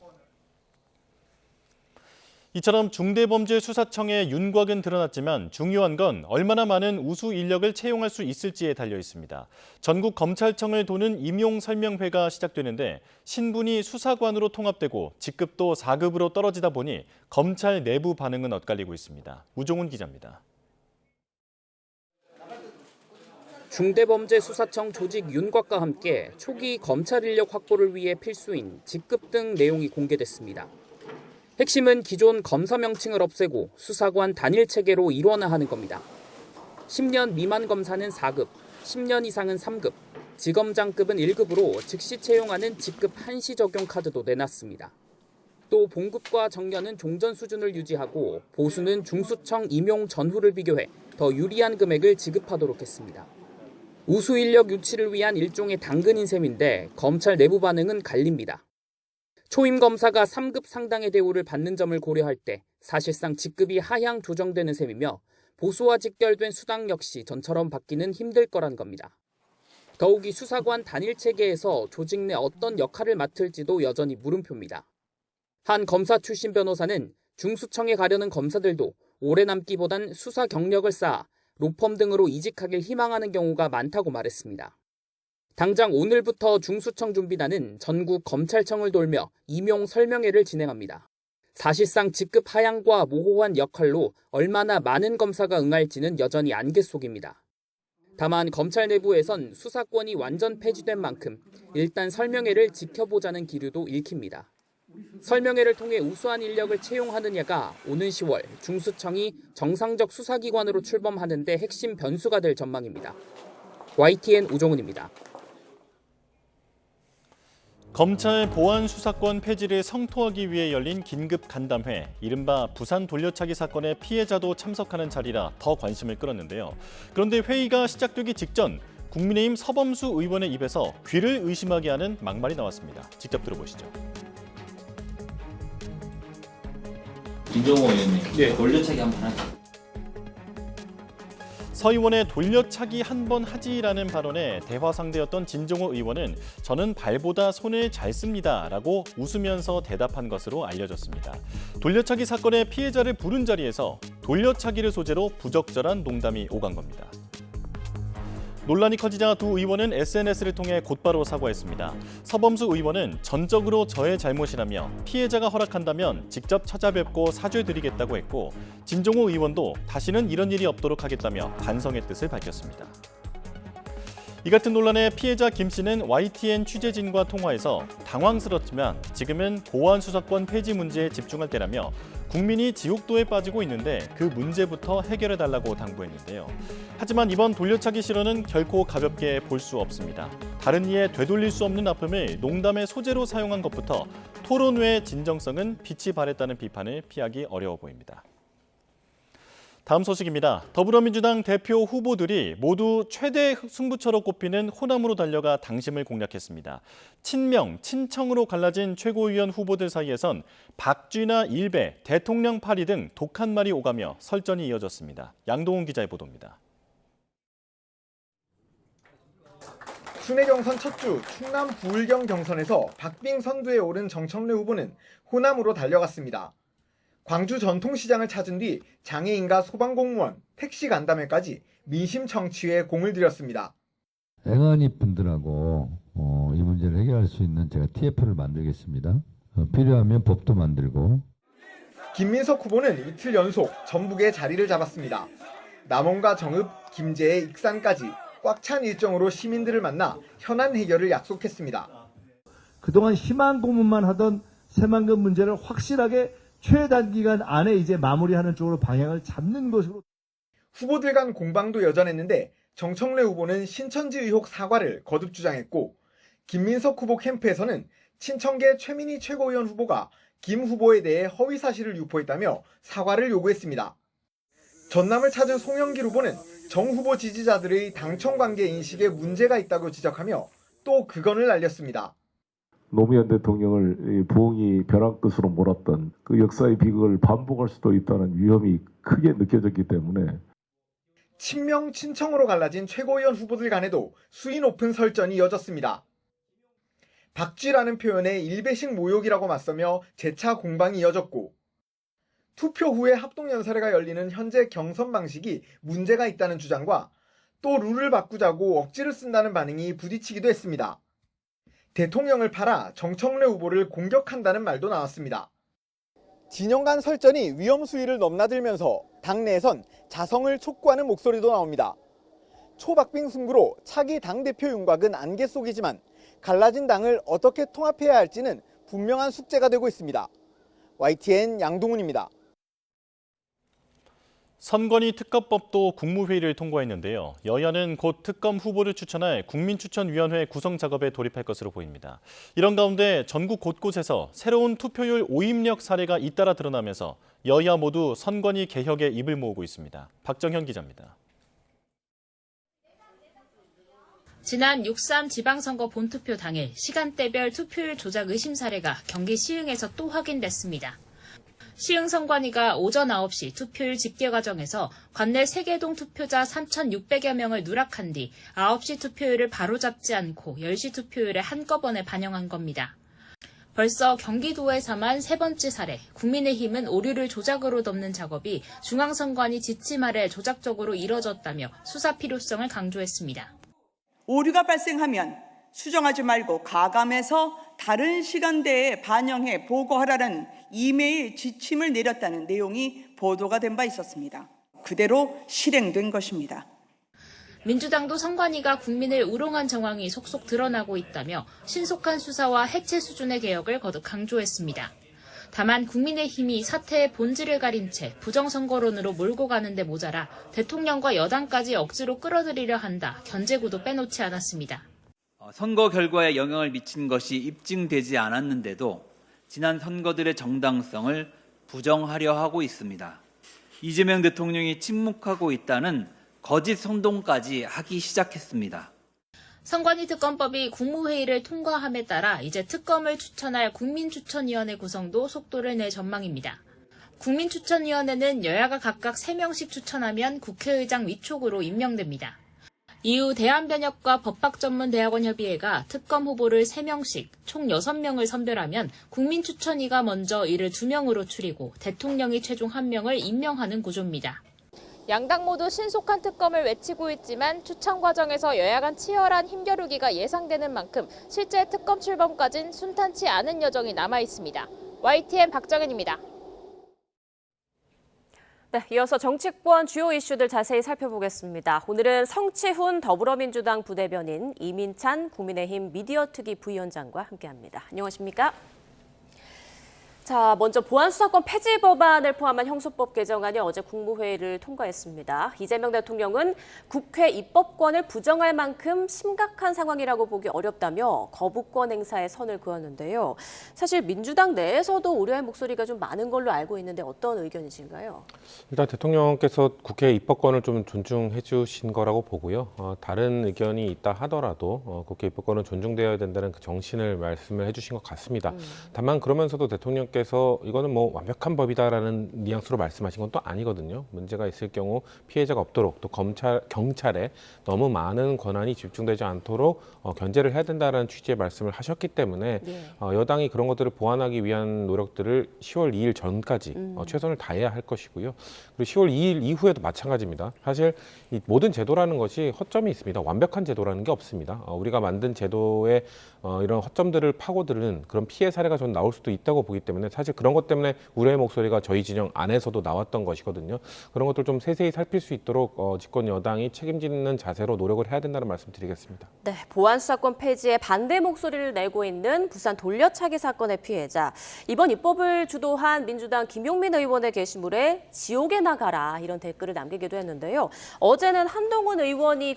이처럼 중대범죄수사청의 윤곽은 드러났지만 중요한 건 얼마나 많은 우수 인력을 채용할 수 있을지에 달려 있습니다. 전국 검찰청을 도는 임용설명회가 시작되는데 신분이 수사관으로 통합되고 직급도 4급으로 떨어지다 보니 검찰 내부 반응은 엇갈리고 있습니다. 우종훈 기자입니다. 중대범죄수사청 조직 윤곽과 함께 초기 검찰 인력 확보를 위해 필수인 직급 등 내용이 공개됐습니다. 핵심은 기존 검사 명칭을 없애고 수사관 단일 체계로 일원화하는 겁니다. 10년 미만 검사는 4급, 10년 이상은 3급, 지검장급은 1급으로 즉시 채용하는 직급 한시 적용 카드도 내놨습니다. 또 봉급과 정년은 종전 수준을 유지하고 보수는 중수청 임용 전후를 비교해 더 유리한 금액을 지급하도록 했습니다. 우수 인력 유치를 위한 일종의 당근인 셈인데 검찰 내부 반응은 갈립니다. 초임 검사가 3급 상당의 대우를 받는 점을 고려할 때 사실상 직급이 하향 조정되는 셈이며 보수와 직결된 수당 역시 전처럼 받기는 힘들 거란 겁니다. 더욱이 수사관 단일 체계에서 조직 내 어떤 역할을 맡을지도 여전히 물음표입니다. 한 검사 출신 변호사는 중수청에 가려는 검사들도 오래 남기보단 수사 경력을 쌓아 로펌 등으로 이직하길 희망하는 경우가 많다고 말했습니다. 당장 오늘부터 중수청 준비단은 전국 검찰청을 돌며 임용 설명회를 진행합니다. 사실상 직급 하향과 모호한 역할로 얼마나 많은 검사가 응할지는 여전히 안개 속입니다. 다만 검찰 내부에선 수사권이 완전 폐지된 만큼 일단 설명회를 지켜보자는 기류도 읽힙니다. 설명회를 통해 우수한 인력을 채용하느냐가 오는 10월 중수청이 정상적 수사기관으로 출범하는 데 핵심 변수가 될 전망입니다. YTN 우종훈입니다. 검찰 보안 수사권 폐지를 성토하기 위해 열린 긴급 간담회, 이른바 부산 돌려차기 사건의 피해자도 참석하는 자리라 더 관심을 끌었는데요. 그런데 회의가 시작되기 직전 국민의힘 서범수 의원의 입에서 귀를 의심하게 하는 막말이 나왔습니다. 직접 들어보시죠. 김종호 의원님, 돌려차기 한번 하죠. 서 의원의 돌려차기 한 번 하지라는 발언에 대화 상대였던 진종호 의원은 저는 발보다 손을 잘 씁니다 라고 웃으면서 대답한 것으로 알려졌습니다. 돌려차기 사건의 피해자를 부른 자리에서 돌려차기를 소재로 부적절한 농담이 오간 겁니다. 논란이 커지자 두 의원은 SNS를 통해 곧바로 사과했습니다. 서범수 의원은 전적으로 저의 잘못이라며 피해자가 허락한다면 직접 찾아뵙고 사죄드리겠다고 했고, 진종호 의원도 다시는 이런 일이 없도록 하겠다며 반성의 뜻을 밝혔습니다. 이 같은 논란에 피해자 김 씨는 YTN 취재진과 통화에서 당황스럽지만 지금은 보안 수사권 폐지 문제에 집중할 때라며 국민이 지옥도에 빠지고 있는데 그 문제부터 해결해달라고 당부했는데요. 하지만 이번 돌려차기 실언은 결코 가볍게 볼 수 없습니다. 다른 이에 되돌릴 수 없는 아픔을 농담의 소재로 사용한 것부터 토론 외의 진정성은 빛이 발했다는 비판을 피하기 어려워 보입니다. 다음 소식입니다. 더불어민주당 대표 후보들이 모두 최대 승부처로 꼽히는 호남으로 달려가 당심을 공략했습니다. 친명, 친청으로 갈라진 최고위원 후보들 사이에선 박쥐나 일배, 대통령 파리 등 독한 말이 오가며 설전이 이어졌습니다. 양동훈 기자의 보도입니다. 순회 경선 첫 주 충남 부울경 경선에서 박빙 선두에 오른 정청래 후보는 호남으로 달려갔습니다. 광주 전통시장을 찾은 뒤 장애인과 소방공무원, 택시 간담회까지 민심 청취에 공을 들였습니다. eng안이 분들하고 이 문제를 해결할 수 있는 제가 TF를 만들겠습니다. 필요하면 법도 만들고. 김민석 후보는 이틀 연속 전북에 자리를 잡았습니다. 남원과 정읍, 김제의 익산까지 꽉 찬 일정으로 시민들을 만나 현안 해결을 약속했습니다. 그동안 희망 고문만 하던 새만금 문제를 확실하게 최단기간 안에 이제 마무리하는 쪽으로 방향을 잡는 것으로. 후보들 간 공방도 여전했는데 정청래 후보는 신천지 의혹 사과를 거듭 주장했고, 김민석 후보 캠프에서는 친청계 최민희 최고위원 후보가 김 후보에 대해 허위 사실을 유포했다며 사과를 요구했습니다. 전남을 찾은 송영길 후보는 정 후보 지지자들의 당청 관계 인식에 문제가 있다고 지적하며 또 그건을 날렸습니다. 노무현 대통령을 부엉이 벼랑 끝으로 몰았던 그 역사의 비극을 반복할 수도 있다는 위험이 크게 느껴졌기 때문에 친명, 친청으로 갈라진 최고위원 후보들 간에도 수위 높은 설전이 이어졌습니다. 박쥐라는 표현에 일배식 모욕이라고 맞서며 재차 공방이 이어졌고, 투표 후에 합동연설회가 열리는 현재 경선 방식이 문제가 있다는 주장과 또 룰을 바꾸자고 억지를 쓴다는 반응이 부딪히기도 했습니다. 대통령을 팔아 정청래 후보를 공격한다는 말도 나왔습니다. 진영 간 설전이 위험 수위를 넘나들면서 당내에선 자성을 촉구하는 목소리도 나옵니다. 초박빙 승부로 차기 당대표 윤곽은 안개 속이지만 갈라진 당을 어떻게 통합해야 할지는 분명한 숙제가 되고 있습니다. YTN 양동훈입니다. 선관위 특검법도 국무회의를 통과했는데요. 여야는 곧 특검 후보를 추천할 국민추천위원회 구성 작업에 돌입할 것으로 보입니다. 이런 가운데 전국 곳곳에서 새로운 투표율 오입력 사례가 잇따라 드러나면서 여야 모두 선관위 개혁에 입을 모으고 있습니다. 박정현 기자입니다. 지난 6.3 지방선거 본투표 당일 시간대별 투표율 조작 의심 사례가 경기 시흥에서 또 확인됐습니다. 시흥 선관위가 오전 9시 투표율 집계 과정에서 관내 세계동 투표자 3,600여 명을 누락한 뒤 9시 투표율을 바로잡지 않고 10시 투표율에 한꺼번에 반영한 겁니다. 벌써 경기도에서만 세 번째 사례, 국민의힘은 오류를 조작으로 덮는 작업이 중앙선관위 지침 아래 조작적으로 이뤄졌다며 수사 필요성을 강조했습니다. 오류가 발생하면 수정하지 말고 가감해서 다른 시간대에 반영해 보고하라는 이메일 지침을 내렸다는 내용이 보도가 된 바 있었습니다. 그대로 실행된 것입니다. 민주당도 선관위가 국민을 우롱한 정황이 속속 드러나고 있다며 신속한 수사와 해체 수준의 개혁을 거듭 강조했습니다. 다만 국민의힘이 사태의 본질을 가린 채 부정선거론으로 몰고 가는데 모자라 대통령과 여당까지 억지로 끌어들이려 한다, 견제구도 빼놓지 않았습니다. 선거 결과에 영향을 미친 것이 입증되지 않았는데도 지난 선거들의 정당성을 부정하려 하고 있습니다. 이재명 대통령이 침묵하고 있다는 거짓 선동까지 하기 시작했습니다. 선관위 특검법이 국무회의를 통과함에 따라 이제 특검을 추천할 국민추천위원회 구성도 속도를 낼 전망입니다. 국민추천위원회는 여야가 각각 3명씩 추천하면 국회의장 위촉으로 임명됩니다. 이후 대한변협과 법학전문대학원협의회가 특검 후보를 3명씩 총 6명을 선별하면 국민추천위가 먼저 이를 2명으로 추리고 대통령이 최종 1명을 임명하는 구조입니다. 양당 모두 신속한 특검을 외치고 있지만 추천 과정에서 여야 간 치열한 힘겨루기가 예상되는 만큼 실제 특검 출범까진 순탄치 않은 여정이 남아 있습니다. YTN 박정현입니다. 네, 이어서 정치권 주요 이슈들 자세히 살펴보겠습니다. 오늘은 성채훈 더불어민주당 부대변인, 이민찬 국민의힘 미디어특위 부위원장과 함께합니다. 안녕하십니까? 자, 먼저 보안수사권 폐지 법안을 포함한 형소법 개정안이 어제 국무회의를 통과했습니다. 이재명 대통령은 국회 입법권을 부정할 만큼 심각한 상황이라고 보기 어렵다며 거부권 행사에 선을 그었는데요. 사실 민주당 내에서도 우려의 목소리가 좀 많은 걸로 알고 있는데 어떤 의견이신가요? 일단 대통령께서 국회 입법권을 좀 존중해 주신 거라고 보고요. 다른 의견이 있다 하더라도 국회 입법권은 존중되어야 된다는 그 정신을 말씀을 해주신 것 같습니다. 다만 그러면서도 대통령께서 이거는 뭐 완벽한 법이다라는 뉘앙스로 말씀하신 건 또 아니거든요. 문제가 있을 경우 피해자가 없도록 또 경찰에 너무 많은 권한이 집중되지 않도록 견제를 해야 된다는 취지의 말씀을 하셨기 때문에 여당이 그런 것들을 보완하기 위한 노력들을 10월 2일 전까지 최선을 다해야 할 것이고요. 그리고 10월 2일 이후에도 마찬가지입니다. 사실 이 모든 제도라는 것이 허점이 있습니다. 완벽한 제도라는 게 없습니다. 우리가 만든 제도에 이런 허점들을 파고드는 그런 피해 사례가 좀 나올 수도 있다고 보기 때문에 사실 그런 것 때문에 우려의 목소리가 저희 진영 안에서도 나왔던 것이거든요. 그런 것들 좀 세세히 살필 수 있도록 집권 여당이 책임지는 자세로 노력을 해야 된다는 말씀 드리겠습니다. 네, 보안수사권 폐지에 반대 목소리를 내고 있는 부산 돌려차기 사건의 피해자. 이번 입법을 주도한 민주당 김용민 의원의 게시물에 지옥에 나가라 이런 댓글을 남기기도 했는데요. 어제는 한동훈 의원이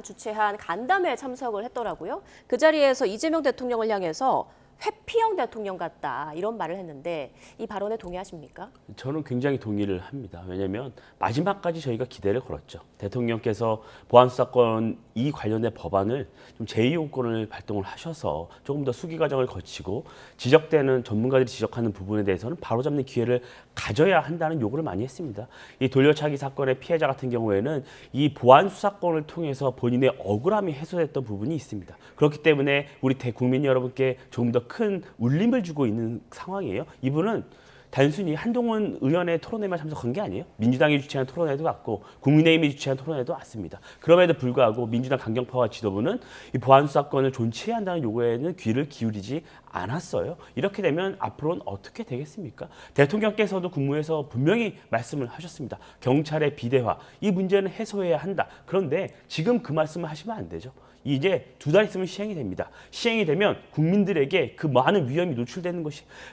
주최한 간담회에 참석을 했더라고요. 그 자리에서 이재명 대통령을 향해서 회피형 대통령 같다 이런 말을 했는데 이 발언에 동의하십니까? 저는 굉장히 동의를 합니다. 왜냐하면 마지막까지 저희가 기대를 걸었죠. 대통령께서 보안수사권 이 관련된 법안을 좀 제2용권을 발동을 하셔서 조금 더 수기 과정을 거치고 지적되는 전문가들이 지적하는 부분에 대해서는 바로잡는 기회를 가져야 한다는 요구를 많이 했습니다. 이 돌려차기 사건의 피해자 같은 경우에는 이 보안수사권을 통해서 본인의 억울함이 해소됐던 부분이 있습니다. 그렇기 때문에 우리 대국민 여러분께 조금 더 큰 울림을 주고 있는 상황이에요. 이분은 단순히 한동훈 의원의 토론회만 참석한 게 아니에요. 민주당이 주최한 토론회도 왔고 국민의힘이 주최한 토론회도 왔습니다. 그럼에도 불구하고 민주당 강경파와 지도부는 이 보안수사권을 존치해야 한다는 요구에는 귀를 기울이지 않았어요. 이렇게 되면 앞으로는 어떻게 되겠습니까? 대통령께서도 국무에서 분명히 말씀을 하셨습니다. 경찰의 비대화, 이 문제는 해소해야 한다. 그런데 지금 그 말씀을 하시면 안 되죠. 이제 2달 있으면 시행이 됩니다. 시행이 되면 국민들에게 그 많은 위험이 노출되는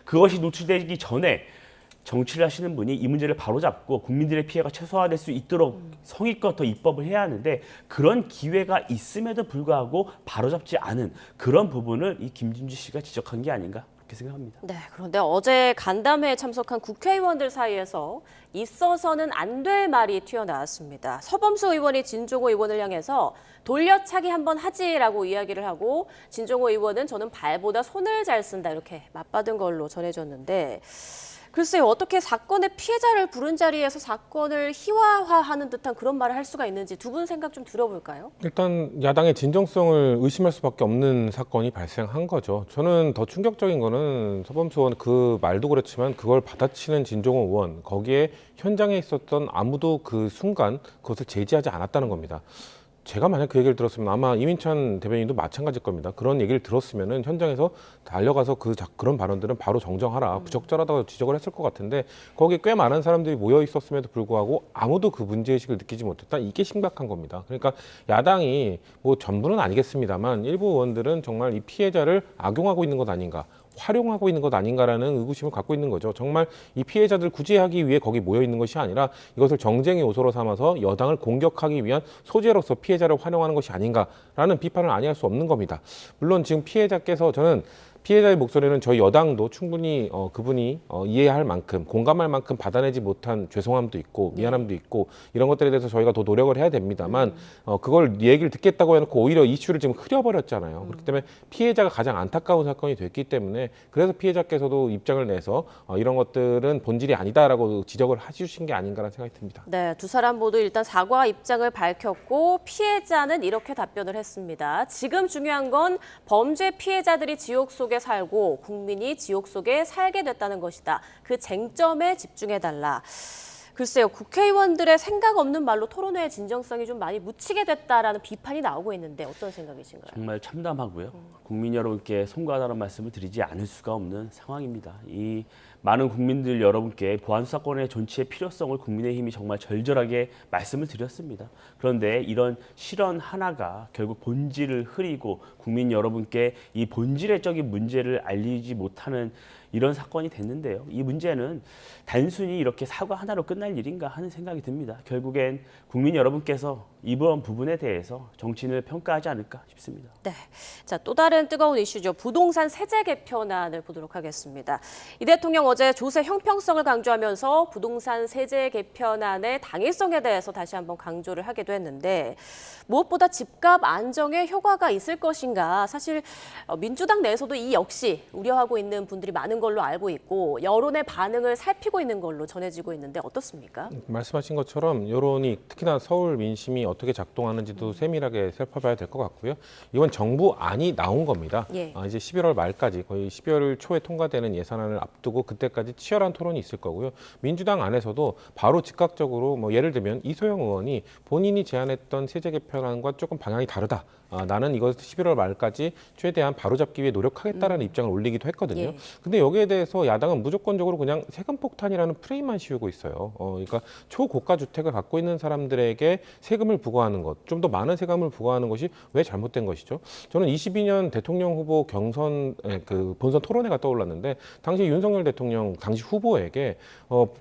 그것이 노출되기 전에 정치를 하시는 분이 이 문제를 바로잡고 국민들의 피해가 최소화될 수 있도록 성의껏 더 입법을 해야 하는데 그런 기회가 있음에도 불구하고 바로잡지 않은 그런 부분을 이 김진주 씨가 지적한 게 아닌가 그렇게 생각합니다. 네, 그런데 어제 간담회에 참석한 국회의원들 사이에서 있어서는 안 될 말이 튀어나왔습니다. 서범수 의원이 진종호 의원을 향해서 돌려차기 한번 하지라고 이야기를 하고 진종호 의원은 저는 발보다 손을 잘 쓴다 이렇게 맞받은 걸로 전해졌는데 글쎄요, 어떻게 사건의 피해자를 부른 자리에서 사건을 희화화하는 듯한 그런 말을 할 수가 있는지 두 분 생각 좀 들어볼까요? 일단 야당의 진정성을 의심할 수밖에 없는 사건이 발생한 거죠. 저는 더 충격적인 거는 서범수 의원 그 말도 그렇지만 그걸 받아치는 진종호 의원, 거기에 현장에 있었던 아무도 그 순간 그것을 제지하지 않았다는 겁니다. 제가 만약 그 얘기를 들었으면 아마 이민찬 대변인도 마찬가지일 겁니다. 그런 얘기를 들었으면은 현장에서 달려가서 그런 발언들은 바로 정정하라, 부적절하다고 지적을 했을 것 같은데 거기에 꽤 많은 사람들이 모여 있었음에도 불구하고 아무도 그 문제의식을 느끼지 못했다. 이게 심각한 겁니다. 그러니까 야당이 뭐 전부는 아니겠습니다만 일부 의원들은 정말 이 피해자를 악용하고 있는 것 아닌가, 활용하고 있는 것 아닌가라는 의구심을 갖고 있는 거죠. 정말 이 피해자들 구제하기 위해 거기 모여 있는 것이 아니라 이것을 정쟁의 요소로 삼아서 여당을 공격하기 위한 소재로서 피해자를 활용하는 것이 아닌가라는 비판을 아니할 수 없는 겁니다. 물론 지금 피해자께서 저는 피해자의 목소리는 저희 여당도 충분히 그분이 이해할 만큼 공감할 만큼 받아내지 못한 죄송함도 있고 미안함도 있고 이런 것들에 대해서 저희가 더 노력을 해야 됩니다만 그걸 얘기를 듣겠다고 해놓고 오히려 이슈를 지금 흐려버렸잖아요. 그렇기 때문에 피해자가 가장 안타까운 사건이 됐기 때문에 그래서 피해자께서도 입장을 내서 이런 것들은 본질이 아니다라고 지적을 해주신 게 아닌가라는 생각이 듭니다. 네, 두 사람 모두 일단 사과 입장을 밝혔고 피해자는 이렇게 답변을 했습니다. 지금 중요한 건 범죄 피해자들이 지옥 속에 살고 국민이 지옥 속에 살게 됐다는 것이다. 그 쟁점에 집중해달라. 글쎄요, 국회의원들의 생각 없는 말로 토론회의 진정성이 좀 많이 묻히게 됐다라는 비판이 나오고 있는데 어떤 생각이신가요? 정말 참담하고요. 국민 여러분께 송구하다는 말씀을 드리지 않을 수가 없는 상황입니다. 이 많은 국민들 여러분께 보안수사권의 존치의 필요성을 국민의힘이 정말 절절하게 말씀을 드렸습니다. 그런데 이런 실언 하나가 결국 본질을 흐리고 국민 여러분께 이 본질의적인 문제를 알리지 못하는 이런 사건이 됐는데요. 이 문제는 단순히 이렇게 사과 하나로 끝날 일인가 하는 생각이 듭니다. 결국엔 국민 여러분께서 이번 부분에 대해서 정치인을 평가하지 않을까 싶습니다. 네, 자, 또 다른 뜨거운 이슈죠. 부동산 세제 개편안을 보도록 하겠습니다. 이 대통령 어제 조세 형평성을 강조하면서 부동산 세제 개편안의 당위성에 대해서 다시 한번 강조를 하기도 했는데 무엇보다 집값 안정에 효과가 있을 것인가 사실 민주당 내에서도 이 역시 우려하고 있는 분들이 많은 걸로 알고 있고 여론의 반응을 살피고 있는 걸로 전해지고 있는데 어떻습니까? 말씀하신 것처럼 여론이 특히나 서울 민심이 어떻게 작동하는지도 세밀하게 살펴봐야 될 것 같고요. 이번 정부안이 나온 겁니다. 예. 이제 11월 말까지 거의 12월 초에 통과되는 예산안을 앞두고 그때까지 치열한 토론이 있을 거고요. 민주당 안에서도 바로 즉각적으로 뭐 예를 들면 이소영 의원이 본인이 제안했던 세제 개편안과 조금 방향이 다르다. 나는 이것 11월 말까지 최대한 바로잡기 위해 노력하겠다라는 입장을 올리기도 했거든요. 예. 근데 여기에 대해서 야당은 무조건적으로 그냥 세금 폭탄이라는 프레임만 씌우고 있어요. 그러니까 초고가 주택을 갖고 있는 사람들에게 세금을 부과하는 것, 좀 더 많은 세금을 부과하는 것이 왜 잘못된 것이죠? 저는 22년 대통령 후보 경선 그 본선 토론회가 떠올랐는데 당시 윤석열 대통령 당시 후보에게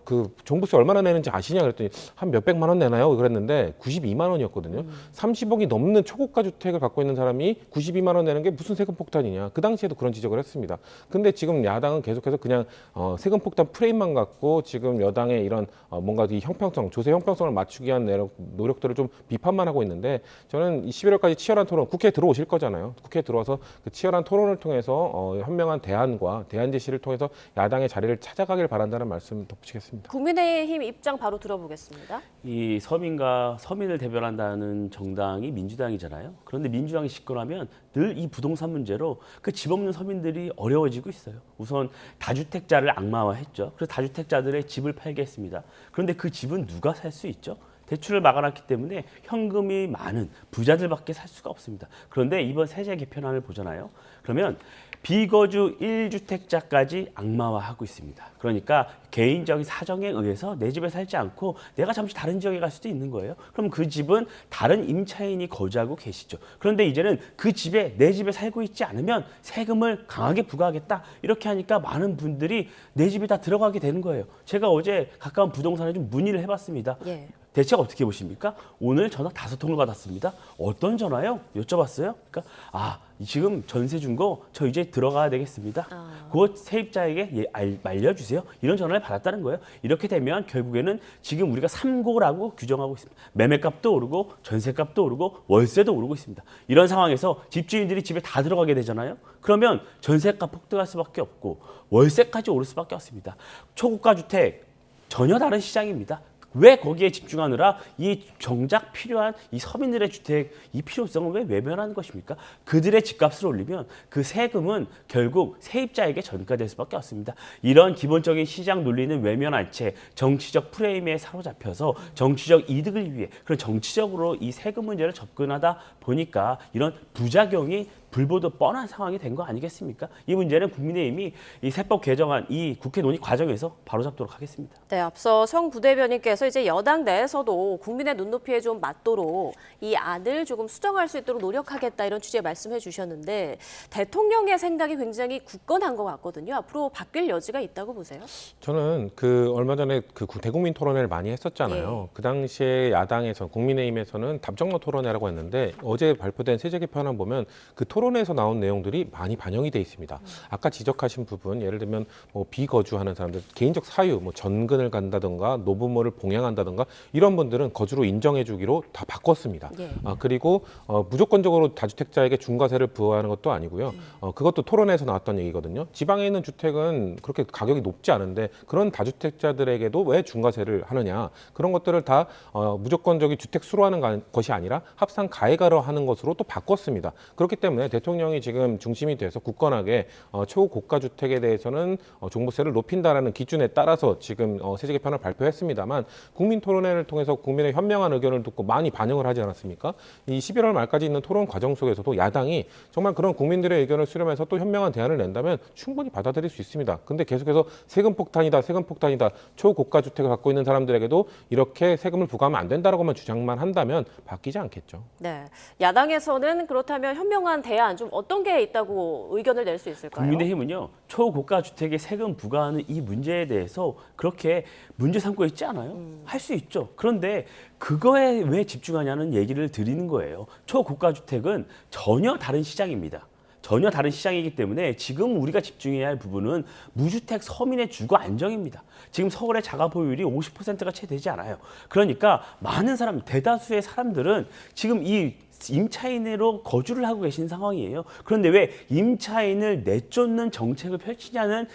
그 종부세 얼마나 내는지 아시냐 그랬더니 한 몇백만 원 내나요? 그랬는데 92만 원이었거든요. 30억이 넘는 초고가 주택을 갖고 있는 사람이 92만 원 내는 게 무슨 세금 폭탄이냐. 그 당시에도 그런 지적을 했습니다. 근데 지금 야당은 계속해서 그냥 세금 폭탄 프레임만 갖고 지금 여당의 이런 뭔가 이 형평성, 조세 형평성을 맞추기 위한 노력들을 좀 비판만 하고 있는데 저는 11월까지 치열한 토론, 국회에 들어오실 거잖아요. 국회에 들어와서 그 치열한 토론을 통해서 현명한 대안과 대안 제시를 통해서 야당의 자리를 찾아가길 바란다는 말씀 덧붙이겠습니다. 국민의힘 입장 바로 들어보겠습니다. 이 서민과 서민을 대변한다는 정당이 민주당이잖아요. 그런데 민주당이 집권하면 늘 이 부동산 문제로 그 집 없는 서민들이 어려워지고 있어요. 우선 다주택자를 악마화했죠. 그래서 다주택자들의 집을 팔게 했습니다. 그런데 그 집은 누가 살 수 있죠? 대출을 막아놨기 때문에 현금이 많은 부자들밖에 살 수가 없습니다. 그런데 이번 세제 개편안을 보잖아요. 그러면 비거주 1주택자까지 악마화하고 있습니다. 그러니까 개인적인 사정에 의해서 내 집에 살지 않고 내가 잠시 다른 지역에 갈 수도 있는 거예요. 그럼 그 집은 다른 임차인이 거주하고 계시죠. 그런데 이제는 그 집에 내 집에 살고 있지 않으면 세금을 강하게 부과하겠다. 이렇게 하니까 많은 분들이 내 집에 다 들어가게 되는 거예요. 제가 어제 가까운 부동산에 좀 문의를 해봤습니다. 예. 대책 어떻게 보십니까? 오늘 전화 5통을 받았습니다. 어떤 전화요? 여쭤봤어요. 그러니까 지금 전세 준 거 저 이제 들어가야 되겠습니다. 그거 세입자에게 말려주세요. 이런 전화를 받았다는 거예요. 이렇게 되면 결국에는 지금 우리가 3고라고 규정하고 있습니다. 매매값도 오르고 전세값도 오르고 월세도 오르고 있습니다. 이런 상황에서 집주인들이 집에 다 들어가게 되잖아요. 그러면 전세값 폭등할 수밖에 없고 월세까지 오를 수밖에 없습니다. 초고가 주택 전혀 다른 시장입니다. 왜 거기에 집중하느라 이 정작 필요한 이 서민들의 주택 이 필요성을 왜 외면하는 것입니까? 그들의 집값을 올리면 그 세금은 결국 세입자에게 전가될 수밖에 없습니다. 이런 기본적인 시장 논리는 외면한 채 정치적 프레임에 사로잡혀서 정치적 이득을 위해 그런 정치적으로 이 세금 문제를 접근하다 보니까 이런 부작용이 불보듯 뻔한 상황이 된 거 아니겠습니까? 이 문제는 국민의힘이 이 세법 개정안 이 국회 논의 과정에서 바로잡도록 하겠습니다. 네, 앞서 성 부대변인께서 이제 여당 내에서도 국민의 눈높이에 좀 맞도록 이 안을 조금 수정할 수 있도록 노력하겠다 이런 취지의 말씀해 주셨는데 대통령의 생각이 굉장히 굳건한 것 같거든요. 앞으로 바뀔 여지가 있다고 보세요? 저는 얼마 전에 대국민 토론회를 많이 했었잖아요. 예. 그 당시에 야당에서 국민의힘에서는 답정너 토론회라고 했는데 어제 발표된 세제 개편안 보면 그 토론회에서 나온 내용들이 많이 반영이 돼 있습니다. 아까 지적하신 부분, 예를 들면 뭐 비거주하는 사람들, 개인적 사유, 뭐 전근을 간다든가 노부모를 봉양한다든가 이런 분들은 거주로 인정해주기로 다 바꿨습니다. 예. 그리고 무조건적으로 다주택자에게 중과세를 부과하는 것도 아니고요. 그것도 토론회에서 나왔던 얘기거든요. 지방에 있는 주택은 그렇게 가격이 높지 않은데 그런 다주택자들에게도 왜 중과세를 하느냐. 그런 것들을 다 무조건적인 주택 수로하는 것이 아니라 합산 가액하러 하는 것으로 또 바꿨습니다. 그렇기 때문에 대통령이 지금 중심이 돼서 굳건하게 초고가 주택에 대해서는 종부세를 높인다라는 기준에 따라서 지금 세제 개편을 발표했습니다만 국민 토론회를 통해서 국민의 현명한 의견을 듣고 많이 반영을 하지 않았습니까? 이 11월 말까지 있는 토론 과정 속에서도 야당이 정말 그런 국민들의 의견을 수렴해서 또 현명한 대안을 낸다면 충분히 받아들일 수 있습니다. 근데 계속해서 세금 폭탄이다, 세금 폭탄이다, 초고가 주택을 갖고 있는 사람들에게도 이렇게 세금을 부과하면 안 된다라고만 주장만 한다면 바뀌지 않겠죠. 네, 야당에서는 그렇다면 현명한 대안 좀 어떤 게 있다고 의견을 낼 수 있을까요? 국민의힘은요, 초고가 주택에 세금 부과하는 이 문제에 대해서 그렇게 문제 삼고 있지 않아요? 할 수 있죠. 그런데 그거에 왜 집중하냐는 얘기를 드리는 거예요. 초고가 주택은 전혀 다른 시장입니다. 전혀 다른 시장이기 때문에 지금 우리가 집중해야 할 부분은 무주택 서민의 주거 안정입니다. 지금 서울의 자가 보유율이 50%가 채 되지 않아요. 그러니까 많은 사람, 대다수의 사람들은 지금 이 임차인으로 거주를 하고 계신 상황이에요. 그런데 왜 임차인을 내쫓는 정책을 펼치냐는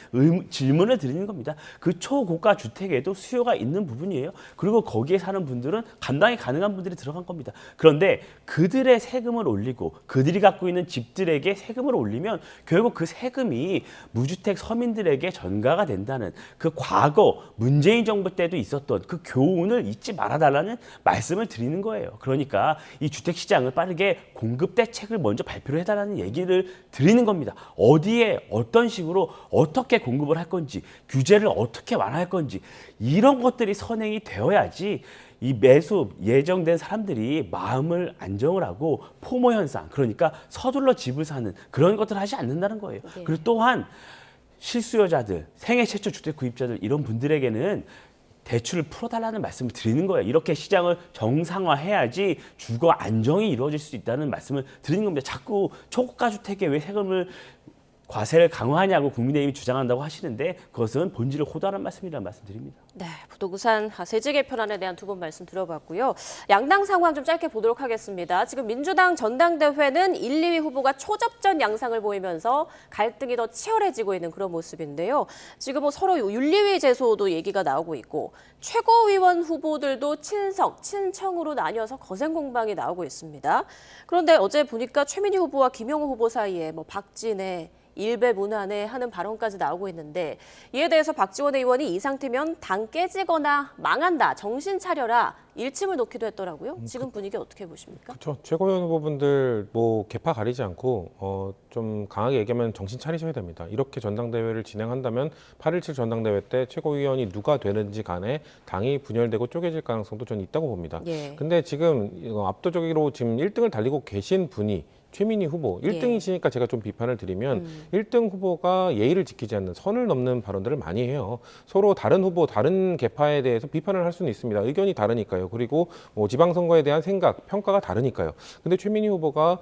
질문을 드리는 겁니다. 그 초고가 주택에도 수요가 있는 부분이에요. 그리고 거기에 사는 분들은 감당이 가능한 분들이 들어간 겁니다. 그런데 그들의 세금을 올리고 그들이 갖고 있는 집들에게 세금을 올리면 결국 그 세금이 무주택 서민들에게 전가가 된다는 그 과거 문재인 정부 때도 있었던 그 교훈을 잊지 말아달라는 말씀을 드리는 거예요. 그러니까 이 주택시장을 빠르게 공급 대책을 먼저 발표를 해달라는 얘기를 드리는 겁니다. 어디에 어떤 식으로 어떻게 공급을 할 건지, 규제를 어떻게 완화할 건지 이런 것들이 선행이 되어야지 이 매수 예정된 사람들이 마음을 안정을 하고 포모 현상, 그러니까 서둘러 집을 사는 그런 것들을 하지 않는다는 거예요. 네. 그리고 또한 실수요자들, 생애 최초 주택 구입자들 이런 분들에게는 대출을 풀어달라는 말씀을 드리는 거예요. 이렇게 시장을 정상화해야지 주거 안정이 이루어질 수 있다는 말씀을 드리는 겁니다. 자꾸 초고가 주택에 왜 세금을 과세를 강화하냐고 국민의힘이 주장한다고 하시는데 그것은 본질을 호도하는 말씀이라는 말씀 드립니다. 네, 부동산 세제 개편안에 대한 두 분 말씀 들어봤고요. 양당 상황 좀 짧게 보도록 하겠습니다. 지금 민주당 전당대회는 1, 2위 후보가 초접전 양상을 보이면서 갈등이 더 치열해지고 있는 그런 모습인데요. 지금 뭐 서로 윤리위 제소도 얘기가 나오고 있고 최고위원 후보들도 친석, 친청으로 나뉘어서 거센 공방이 나오고 있습니다. 그런데 어제 보니까 최민희 후보와 김용호 후보 사이에 뭐 박진애, 일배 무난해 하는 발언까지 나오고 있는데 이에 대해서 박지원 의원이 이 상태면 당 깨지거나 망한다, 정신 차려라 일침을 놓기도 했더라고요. 지금 분위기 어떻게 보십니까? 그렇죠. 최고위원 후보분들 뭐 계파 가리지 않고 좀 강하게 얘기하면 정신 차리셔야 됩니다. 이렇게 전당대회를 진행한다면 8.17 전당대회 때 최고위원이 누가 되는지 간에 당이 분열되고 쪼개질 가능성도 저는 있다고 봅니다. 예. 근데 지금 압도적으로 지금 1등을 달리고 계신 분이 최민희 후보 1등이시니까 제가 좀 비판을 드리면 1등 후보가 예의를 지키지 않는 선을 넘는 발언들을 많이 해요. 서로 다른 후보, 다른 계파에 대해서 비판을 할 수는 있습니다. 의견이 다르니까요. 그리고 뭐 지방선거에 대한 생각, 평가가 다르니까요. 근데 최민희 후보가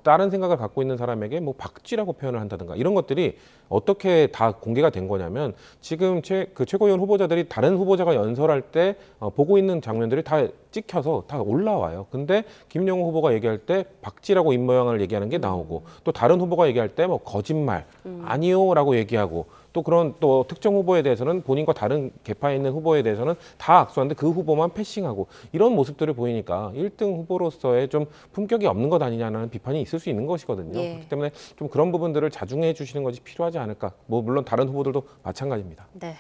다른 생각을 갖고 있는 사람에게 뭐 박쥐라고 표현을 한다든가 이런 것들이 어떻게 다 공개가 된 거냐면 지금 최고위원 후보자들이 다른 후보자가 연설할 때 보고 있는 장면들이 다 찍혀서 다 올라와요. 근데 김용호 후보가 얘기할 때 박쥐라고 입모양을 얘기하는 게 나오고 또 다른 후보가 얘기할 때 뭐 거짓말 아니요라고 얘기하고 또 그런 또 특정 후보에 대해서는 본인과 다른 계파에 있는 후보에 대해서는 다 악수하는데 그 후보만 패싱하고 이런 모습들을 보이니까 1등 후보로서의 좀 품격이 없는 것 아니냐는 비판이 있을 수 있는 것이거든요. 예. 그렇기 때문에 좀 그런 부분들을 자중해 주시는 것이 필요하지 않을까. 뭐 물론 다른 후보들도 마찬가지입니다. 네.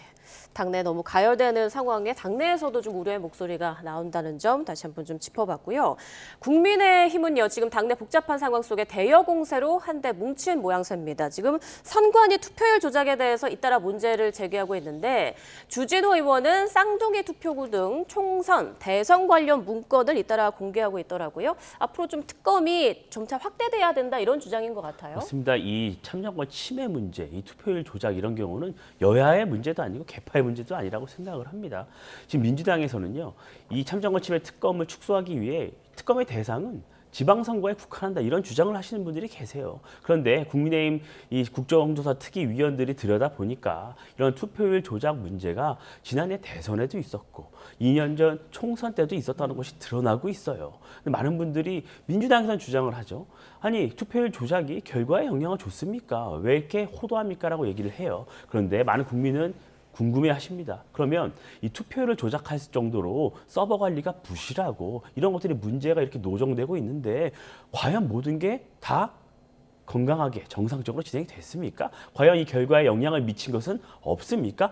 당내 너무 가열되는 상황에 당내에서도 좀 우려의 목소리가 나온다는 점 다시 한번 좀 짚어봤고요. 국민의힘은요, 지금 당내 복잡한 상황 속에 대여 공세로 한데 뭉친 모양새입니다. 지금 선관위 투표율 조작에 대해서 잇따라 문제를 제기하고 있는데 주진우 의원은 쌍둥이 투표구 등 총선, 대선 관련 문건을 잇따라 공개하고 있더라고요. 앞으로 좀 특검이 점차 확대돼야 된다 이런 주장인 것 같아요. 맞습니다. 이 참정권 침해 문제, 이 투표율 조작 이런 경우는 여야의 문제도 아니고 개파의 문제도 아니라고 생각을 합니다. 지금 민주당에서는요, 이 참정권 침해 특검을 축소하기 위해 특검의 대상은 지방선거에 국한한다 이런 주장을 하시는 분들이 계세요. 그런데 국민의힘 이 국정조사 특위위원들이 들여다보니까 이런 투표율 조작 문제가 지난해 대선에도 있었고 2년 전 총선 때도 있었다는 것이 드러나고 있어요. 근데 많은 분들이 민주당에서는 주장을 하죠. 아니 투표율 조작이 결과에 영향을 줬습니까? 왜 이렇게 호도합니까? 라고 얘기를 해요. 그런데 많은 국민은 궁금해하십니다. 그러면 이 투표율을 조작할 정도로 서버 관리가 부실하고 이런 것들이 문제가 이렇게 노정되고 있는데 과연 모든 게 다 건강하게 정상적으로 진행이 됐습니까? 과연 이 결과에 영향을 미친 것은 없습니까?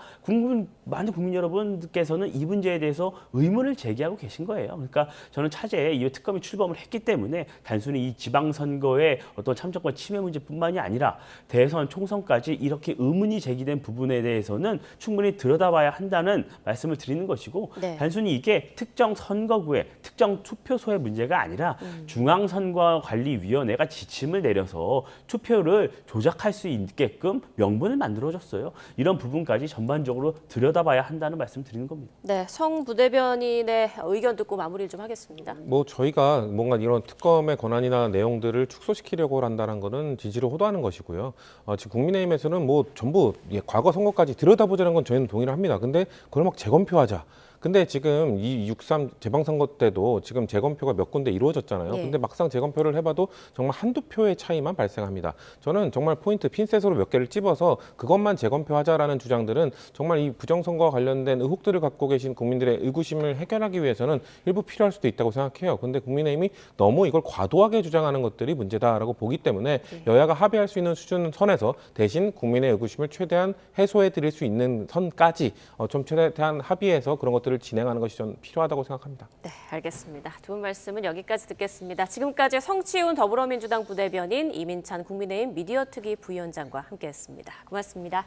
많은 국민 여러분께서는 이 문제에 대해서 의문을 제기하고 계신 거예요. 그러니까 저는 차제에 이 특검이 출범을 했기 때문에 단순히 이 지방선거의 어떤 참정권 침해 문제뿐만이 아니라 대선, 총선까지 이렇게 의문이 제기된 부분에 대해서는 충분히 들여다봐야 한다는 말씀을 드리는 것이고 네. 단순히 이게 특정 선거구의 특정 투표소의 문제가 아니라 중앙선거관리위원회가 지침을 내려서 투표를 조작할 수 있게끔 명분을 만들어줬어요. 이런 부분까지 전반적으로 들여다봐야 한다는 말씀 드리는 겁니다. 네, 성 부대변인의 의견 듣고 마무리를 좀 하겠습니다. 뭐 저희가 뭔가 이런 특검의 권한이나 내용들을 축소시키려고 한다는 것은 진실을 호도하는 것이고요. 지금 국민의힘에서는 뭐 전부 과거 선거까지 들여다보자는 건 저희는 동의를 합니다. 근데 그걸 막 재검표하자. 근데 지금 이 6.3 재방선거 때도 지금 재검표가 몇 군데 이루어졌잖아요. 예. 근데 막상 재검표를 해봐도 정말 한두 표의 차이만 발생합니다. 저는 정말 포인트 핀셋으로 몇 개를 찝어서 그것만 재검표하자라는 주장들은 정말 이 부정선거와 관련된 의혹들을 갖고 계신 국민들의 의구심을 해결하기 위해서는 일부 필요할 수도 있다고 생각해요. 근데 국민의힘이 너무 이걸 과도하게 주장하는 것들이 문제다라고 보기 때문에 여야가 합의할 수 있는 수준 선에서 대신 국민의 의구심을 최대한 해소해 드릴 수 있는 선까지 좀 최대한 합의해서 그런 것들을 진행하는 것이 좀 필요하다고 생각합니다. 네, 알겠습니다. 두 분 말씀은 여기까지 듣겠습니다. 지금까지 성치훈 더불어민주당 부대변인, 이민찬 국민의힘 미디어특위 부위원장과 함께했습니다. 고맙습니다.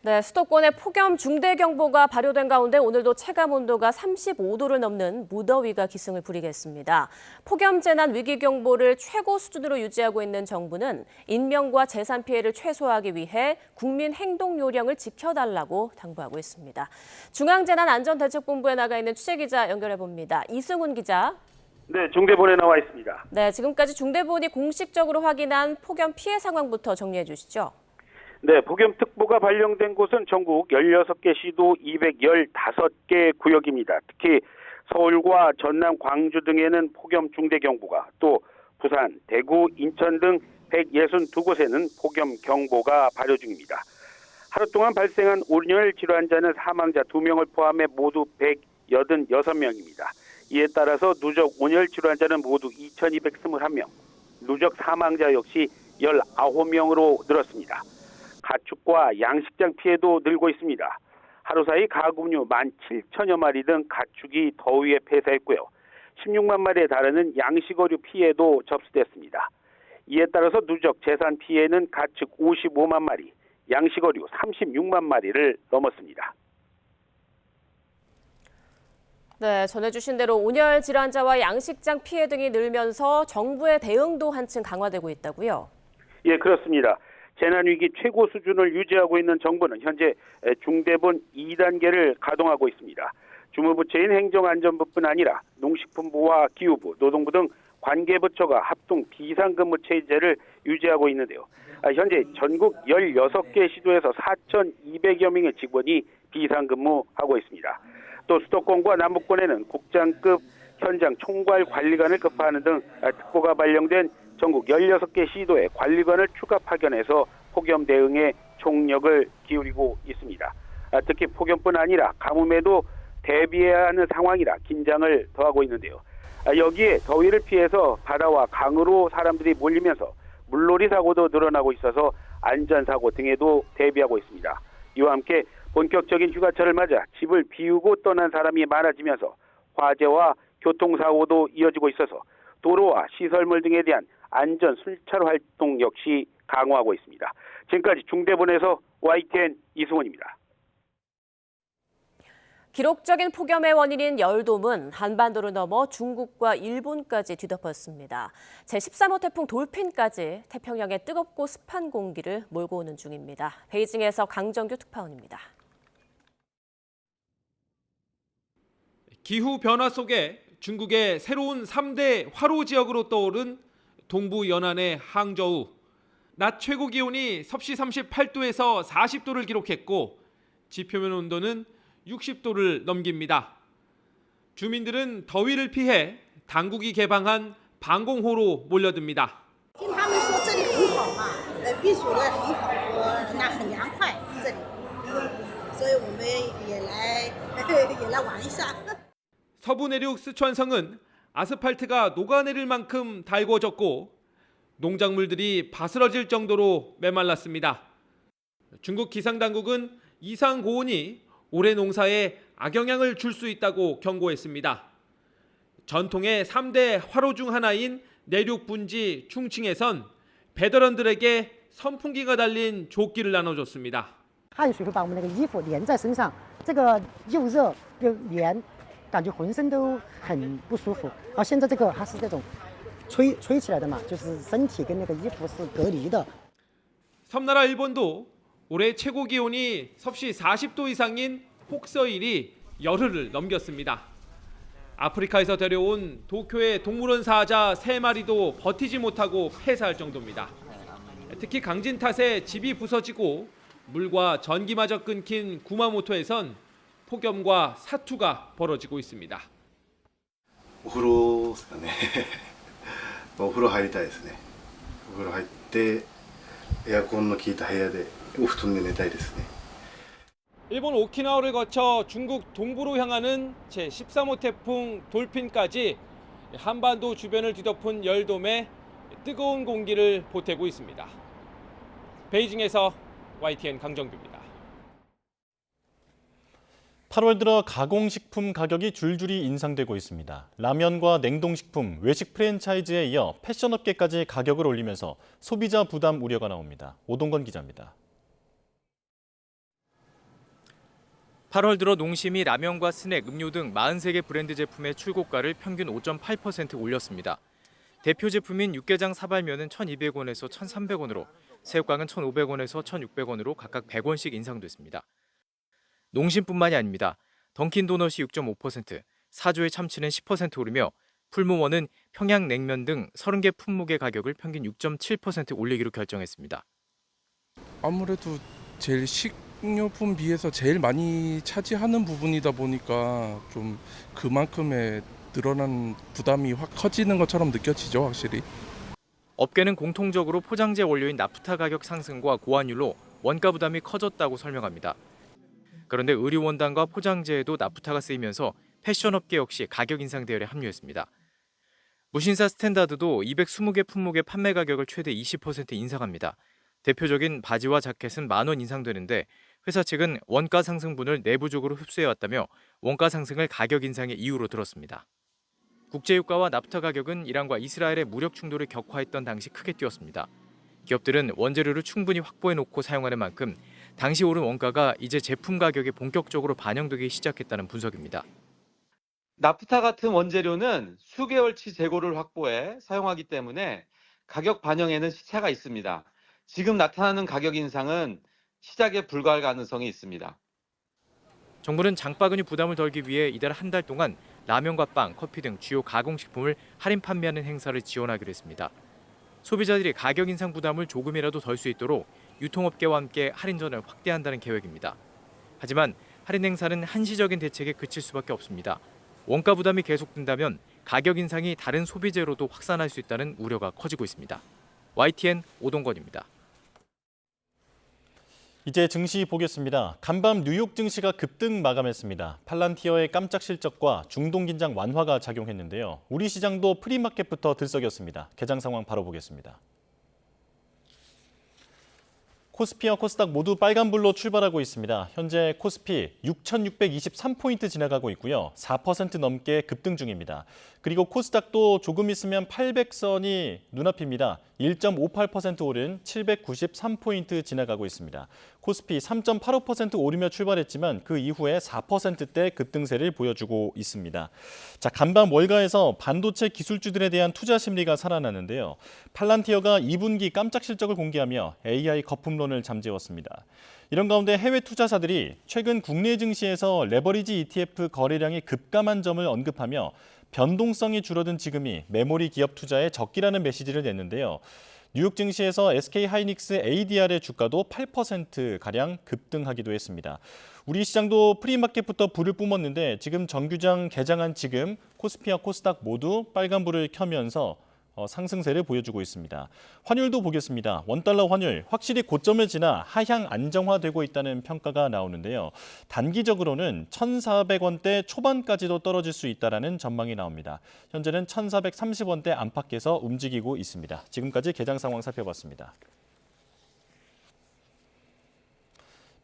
네, 수도권에 폭염 중대경보가 발효된 가운데 오늘도 체감온도가 35도를 넘는 무더위가 기승을 부리겠습니다. 폭염 재난 위기경보를 최고 수준으로 유지하고 있는 정부는 인명과 재산 피해를 최소화하기 위해 국민 행동 요령을 지켜달라고 당부하고 있습니다. 중앙재난안전대책본부에 나가 있는 취재기자 연결해봅니다. 이승훈 기자. 네, 중대본에 나와 있습니다. 네, 지금까지 중대본이 공식적으로 확인한 폭염 피해 상황부터 정리해 주시죠. 네, 폭염특보가 발령된 곳은 전국 16개 시도 215개 구역입니다. 특히 서울과 전남, 광주 등에는 폭염 중대경보가, 또 부산, 대구, 인천 등 162곳에는 폭염 경보가 발효 중입니다. 하루 동안 발생한 온열 질환자는 사망자 2명을 포함해 모두 186명입니다. 이에 따라서 누적 온열 질환자는 모두 2,221명, 누적 사망자 역시 19명으로 늘었습니다. 가축과 양식장 피해도 늘고 있습니다. 하루 사이 가금류 17,000여 마리 등 가축이 더위에 폐사했고요. 16만 마리에 달하는 양식어류 피해도 접수됐습니다. 이에 따라서 누적 재산 피해는 가축 55만 마리, 양식어류 36만 마리를 넘었습니다. 네, 전해주신 대로 온열 질환자와 양식장 피해 등이 늘면서 정부의 대응도 한층 강화되고 있다고요? 예, 그렇습니다. 재난위기 최고 수준을 유지하고 있는 정부는 현재 중대본 2단계를 가동하고 있습니다. 주무부처인 행정안전부뿐 아니라 농식품부와 기후부, 노동부 등 관계부처가 합동 비상근무 체제를 유지하고 있는데요. 현재 전국 16개 시도에서 4,200여 명의 직원이 비상근무하고 있습니다. 또 수도권과 남부권에는 국장급 현장 총괄 관리관을 급파하는 등 특보가 발령된 전국 16개 시도에 관리관을 추가 파견해서 폭염 대응에 총력을 기울이고 있습니다. 특히 폭염뿐 아니라 가뭄에도 대비해야 하는 상황이라 긴장을 더하고 있는데요. 여기에 더위를 피해서 바다와 강으로 사람들이 몰리면서 물놀이 사고도 늘어나고 있어서 안전사고 등에도 대비하고 있습니다. 이와 함께 본격적인 휴가철을 맞아 집을 비우고 떠난 사람이 많아지면서 화재와 교통사고도 이어지고 있어서 도로와 시설물 등에 대한 안전 순찰 활동 역시 강화하고 있습니다. 지금까지 중대본에서 YTN 이승훈입니다. 기록적인 폭염의 원인인 열돔은 한반도를 넘어 중국과 일본까지 뒤덮었습니다. 제13호 태풍 돌핀까지 태평양의 뜨겁고 습한 공기를 몰고 오는 중입니다. 베이징에서 강정규 특파원입니다. 기후 변화 속에 중국의 새로운 3대 화로 지역으로 떠오른 동부 연안의 항저우. 낮 최고 기온이 섭씨 38도에서 40도를 기록했고 지표면 온도는 60도를 넘깁니다. 주민들은 더위를 피해 당국이 개방한 방공호로 몰려듭니다. 他们说这里很好嘛，避暑的很好，那很凉快这里，所以我们也来也来玩一下。 서부 내륙 스촨성은 아스팔트가 녹아내릴 만큼 달궈졌고 농작물들이 바스러질 정도로 메말랐습니다. 중국 기상당국은 이상 고온이 올해 농사에 악영향을 줄 수 있다고 경고했습니다. 전통의 3대 화로 중 하나인 내륙 분지 충칭에선 배달원들에게 선풍기가 달린 조끼를 나눠줬습니다. 汗水会把我们那个衣服连在身上，这个又热又黏，感觉浑身都很不舒服。然后现在这个它是这种吹起来的嘛，就是身体跟那个衣服是隔离的。 섬나라 일본도 올해 최고 기온이 섭씨 40도 이상인 폭서일이 열흘을 넘겼습니다. 아프리카에서 데려온 도쿄의 동물원 사자 3마리도 버티지 못하고 폐사할 정도입니다. 특히 강진 탓에 집이 부서지고 물과 전기마저 끊긴 구마모토에선 폭염과 사투가 벌어지고 있습니다. お風呂ですかね。お風呂入りたいですね。お風呂入ってエアコンの効いた部屋でお布団で寝たいですね。 일본 오키나와를 거쳐 중국 동부로 향하는 제13호 태풍 돌핀까지 한반도 주변을 뒤덮은 열돔에 뜨거운 공기를 보태고 있습니다. 베이징에서 YTN 강정규입니다. 8월 들어 가공식품 가격이 줄줄이 인상되고 있습니다. 라면과 냉동식품, 외식 프랜차이즈에 이어 패션업계까지 가격을 올리면서 소비자 부담 우려가 나옵니다. 오동건 기자입니다. 8월 들어 농심이 라면과 스낵, 음료 등 43개 브랜드 제품의 출고가를 평균 5.8% 올렸습니다. 대표 제품인 육개장 사발면은 1,200원에서 1,300원으로, 새우깡은 1,500원에서 1,600원으로 각각 100원씩 인상됐습니다. 농심뿐만이 아닙니다. 던킨도넛이 6.5%, 사조의 참치는 10% 오르며 풀무원은 평양냉면 등 30개 품목의 가격을 평균 6.7% 올리기로 결정했습니다. 아무래도 제일 식료품 비해서 제일 많이 차지하는 부분이다 보니까 좀 그만큼의 늘어난 부담이 확 커지는 것처럼 느껴지죠, 확실히. 업계는 공통적으로 포장재 원료인 나프타 가격 상승과 고환율로 원가 부담이 커졌다고 설명합니다. 그런데 의류 원단과 포장재에도 나프타가 쓰이면서 패션업계 역시 가격 인상 대열에 합류했습니다. 무신사 스탠다드도 220개 품목의 판매 가격을 최대 20% 인상합니다. 대표적인 바지와 자켓은 10,000원 인상되는데 회사 측은 원가 상승분을 내부적으로 흡수해왔다며 원가 상승을 가격 인상의 이유로 들었습니다. 국제유가와 나프타 가격은 이란과 이스라엘의 무력 충돌을 격화했던 당시 크게 뛰었습니다. 기업들은 원재료를 충분히 확보해놓고 사용하는 만큼 당시 오른 원가가 이제 제품 가격에 본격적으로 반영되기 시작했다는 분석입니다. 나프타 같은 원재료는 수개월치 재고를 확보해 사용하기 때문에 가격 반영에는 시차가 있습니다. 지금 나타나는 가격 인상은 시작에 불과할 가능성이 있습니다. 정부는 장바구니 부담을 덜기 위해 이달 한 달 동안 라면과 빵, 커피 등 주요 가공식품을 할인 판매하는 행사를 지원하기로 했습니다. 소비자들이 가격 인상 부담을 조금이라도 덜 수 있도록 유통업계와 함께 할인전을 확대한다는 계획입니다. 하지만 할인 행사는 한시적인 대책에 그칠 수밖에 없습니다. 원가 부담이 계속된다면 가격 인상이 다른 소비재로도 확산할 수 있다는 우려가 커지고 있습니다. YTN 오동건입니다. 이제 증시 보겠습니다. 간밤 뉴욕 증시가 급등 마감했습니다. 팔란티어의 깜짝 실적과 중동 긴장 완화가 작용했는데요. 우리 시장도 프리마켓부터 들썩였습니다. 개장 상황 바로 보겠습니다. 코스피와 코스닥 모두 빨간불로 출발하고 있습니다. 현재 코스피 6,623포인트 지나가고 있고요. 4% 넘게 급등 중입니다. 그리고 코스닥도 조금 있으면 800선이 눈앞입니다. 1.58% 오른 793포인트 지나가고 있습니다. 코스피 3.85% 오르며 출발했지만 그 이후에 4%대 급등세를 보여주고 있습니다. 자, 간밤 월가에서 반도체 기술주들에 대한 투자 심리가 살아나는데요. 팔란티어가 2분기 깜짝 실적을 공개하며 AI 거품론을 잠재웠습니다. 이런 가운데 해외 투자사들이 최근 국내 증시에서 레버리지 ETF 거래량이 급감한 점을 언급하며 변동성이 줄어든 지금이 메모리 기업 투자에 적기라는 메시지를 냈는데요. 뉴욕 증시에서 SK하이닉스 ADR의 주가도 8%가량 급등하기도 했습니다. 우리 시장도 프리마켓부터 불을 뿜었는데 지금 정규장 개장한 지금 코스피와 코스닥 모두 빨간불을 켜면서 상승세를 보여주고 있습니다. 환율도 보겠습니다. 원달러 환율 확실히 고점을 지나 하향 안정화되고 있다는 평가가 나오는데요. 단기적으로는 1,400원대 초반까지도 떨어질 수 있다는 전망이 나옵니다. 현재는 1,430원대 안팎에서 움직이고 있습니다. 지금까지 개장 상황 살펴봤습니다.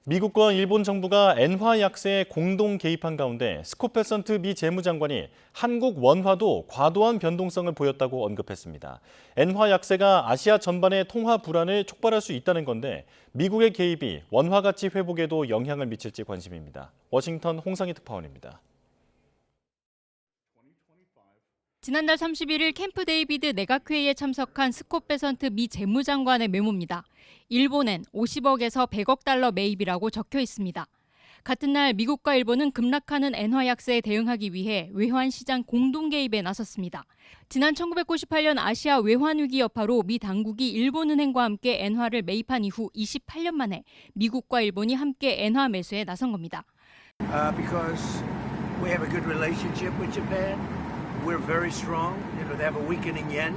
미국과 일본 정부가 엔화 약세에 공동 개입한 가운데 스콧 베선트 미 재무장관이 한국 원화도 과도한 변동성을 보였다고 언급했습니다. 엔화 약세가 아시아 전반의 통화 불안을 촉발할 수 있다는 건데 미국의 개입이 원화 가치 회복에도 영향을 미칠지 관심입니다. 워싱턴 홍상희 특파원입니다. 지난달 31일 캠프 데이비드 내각회의에 참석한 스콧 베선트 미 재무장관의 메모입니다. 일본엔 50억에서 100억 달러 매입이라고 적혀 있습니다. 같은 날 미국과 일본은 급락하는 엔화 약세에 대응하기 위해 외환 시장 공동 개입에 나섰습니다. 지난 1998년 아시아 외환 위기 여파로 미 당국이 일본은행과 함께 엔화를 매입한 이후 28년 만에 미국과 일본이 함께 엔화 매수에 나선 겁니다. Because we have a good relationship with Japan. We're very strong. They have a weakening yen,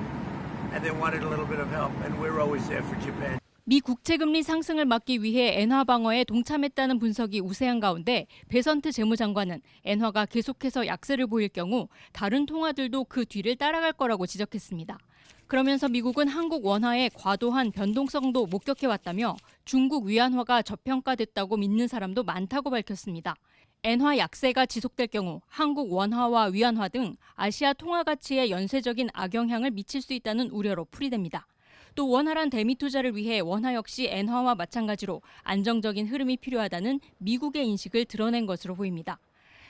and they wanted a little bit of help, and we're always there for Japan. 미 국채금리 상승을 막기 위해 엔화 방어에 동참했다는 분석이 우세한 가운데 베선트 재무장관은 엔화가 계속해서 약세를 보일 경우 다른 통화들도 그 뒤를 따라갈 거라고 지적했습니다. 그러면서 미국은 한국 원화의 과도한 변동성도 목격해왔다며 중국 위안화가 저평가됐다고 믿는 사람도 많다고 밝혔습니다. 엔화 약세가 지속될 경우 한국 원화와 위안화 등 아시아 통화 가치에 연쇄적인 악영향을 미칠 수 있다는 우려로 풀이됩니다. 또 원활한 대미 투자를 위해 원화 역시 엔화와 마찬가지로 안정적인 흐름이 필요하다는 미국의 인식을 드러낸 것으로 보입니다.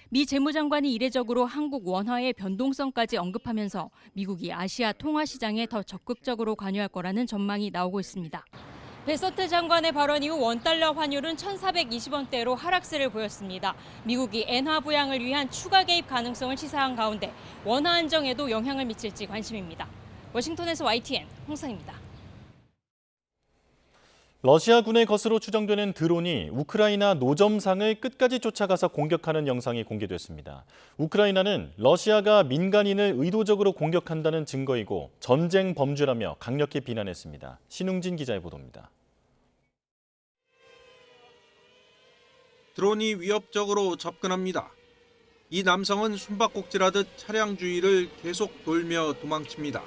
미 재무장관이 이례적으로 한국 원화의 변동성까지 언급하면서 미국이 아시아 통화 시장에 더 적극적으로 관여할 거라는 전망이 나오고 있습니다. 베선트 장관의 발언 이후 원달러 환율은 1,420원대로 하락세를 보였습니다. 미국이 엔화 부양을 위한 추가 개입 가능성을 시사한 가운데 원화 안정에도 영향을 미칠지 관심입니다. 워싱턴에서 YTN 홍상입니다. 러시아군의 것으로 추정되는 드론이 우크라이나 노점상을 끝까지 쫓아가서 공격하는 영상이 공개됐습니다. 우크라이나는 러시아가 민간인을 의도적으로 공격한다는 증거이고 전쟁 범죄라며 강력히 비난했습니다. 신웅진 기자의 보도입니다. 드론이 위협적으로 접근합니다. 이 남성은 숨바꼭질하듯 차량 주위를 계속 돌며 도망칩니다.